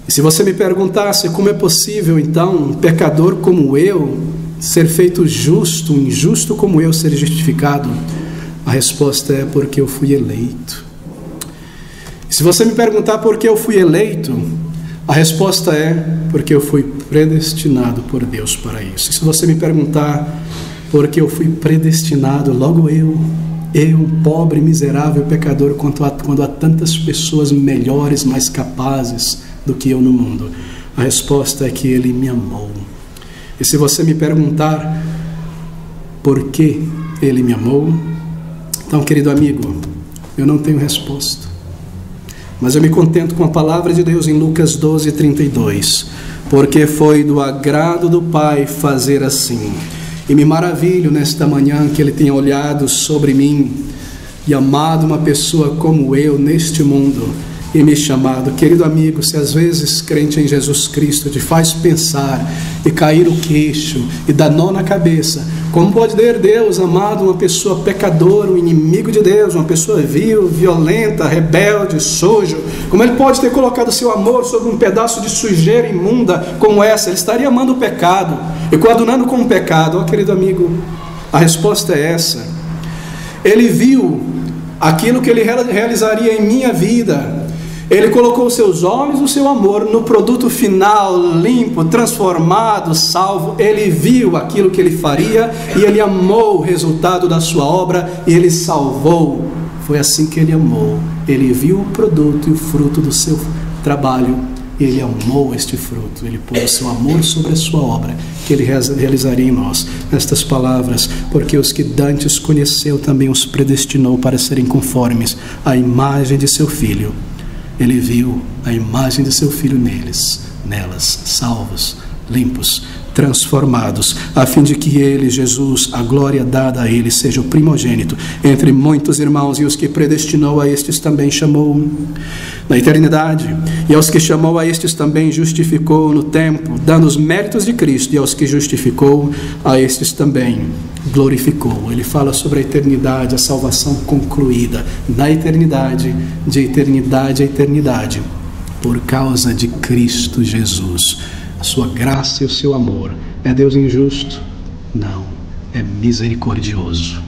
E se você me perguntasse como é possível então um pecador como eu ser feito justo, um injusto como eu ser justificado, a resposta é: porque eu fui eleito. E se você me perguntar por que eu fui eleito, a resposta é: porque eu fui predestinado por Deus para isso. E se você me perguntar por que eu fui predestinado, logo eu, um pobre, miserável pecador, quando há tantas pessoas melhores, mais capazes do que eu no mundo, a resposta é que Ele me amou. E se você me perguntar por que Ele me amou, então, querido amigo, eu não tenho resposta, mas eu me contento com a palavra de Deus em Lucas 12:32, porque foi do agrado do Pai fazer assim. E me maravilho nesta manhã que Ele tenha olhado sobre mim e amado uma pessoa como eu neste mundo e me chamado. Querido amigo, se às vezes crente em Jesus Cristo te faz pensar e cair o queixo e dar nó na cabeça, como pode ter Deus amado uma pessoa pecadora, um inimigo de Deus, uma pessoa vil, violenta, rebelde, sujo? Como Ele pode ter colocado seu amor sobre um pedaço de sujeira imunda como essa? Ele estaria amando o pecado e coadunando com o pecado. Ó, querido amigo, a resposta é essa. Ele viu aquilo que Ele realizaria em minha vida. Ele colocou os seus olhos, o seu amor no produto final, limpo, transformado, salvo. Ele viu aquilo que Ele faria e Ele amou o resultado da sua obra e Ele salvou. Foi assim que Ele amou. Ele viu o produto e o fruto do seu trabalho e Ele amou este fruto. Ele pôs o seu amor sobre a sua obra que Ele realizaria em nós. Nestas palavras: porque os que dantes conheceu também os predestinou para serem conformes à imagem de seu Filho. Ele viu a imagem de seu Filho nelas, salvos, limpos, transformados, a fim de que Ele, Jesus, a glória dada a Ele, seja o primogênito entre muitos irmãos. E os que predestinou a estes também chamou na eternidade, e aos que chamou a estes também justificou no tempo, dando os méritos de Cristo, e aos que justificou a estes também glorificou. Ele fala sobre a eternidade, a salvação concluída na eternidade, de eternidade a eternidade, por causa de Cristo Jesus. A sua graça e o seu amor. É Deus injusto? Não, é misericordioso.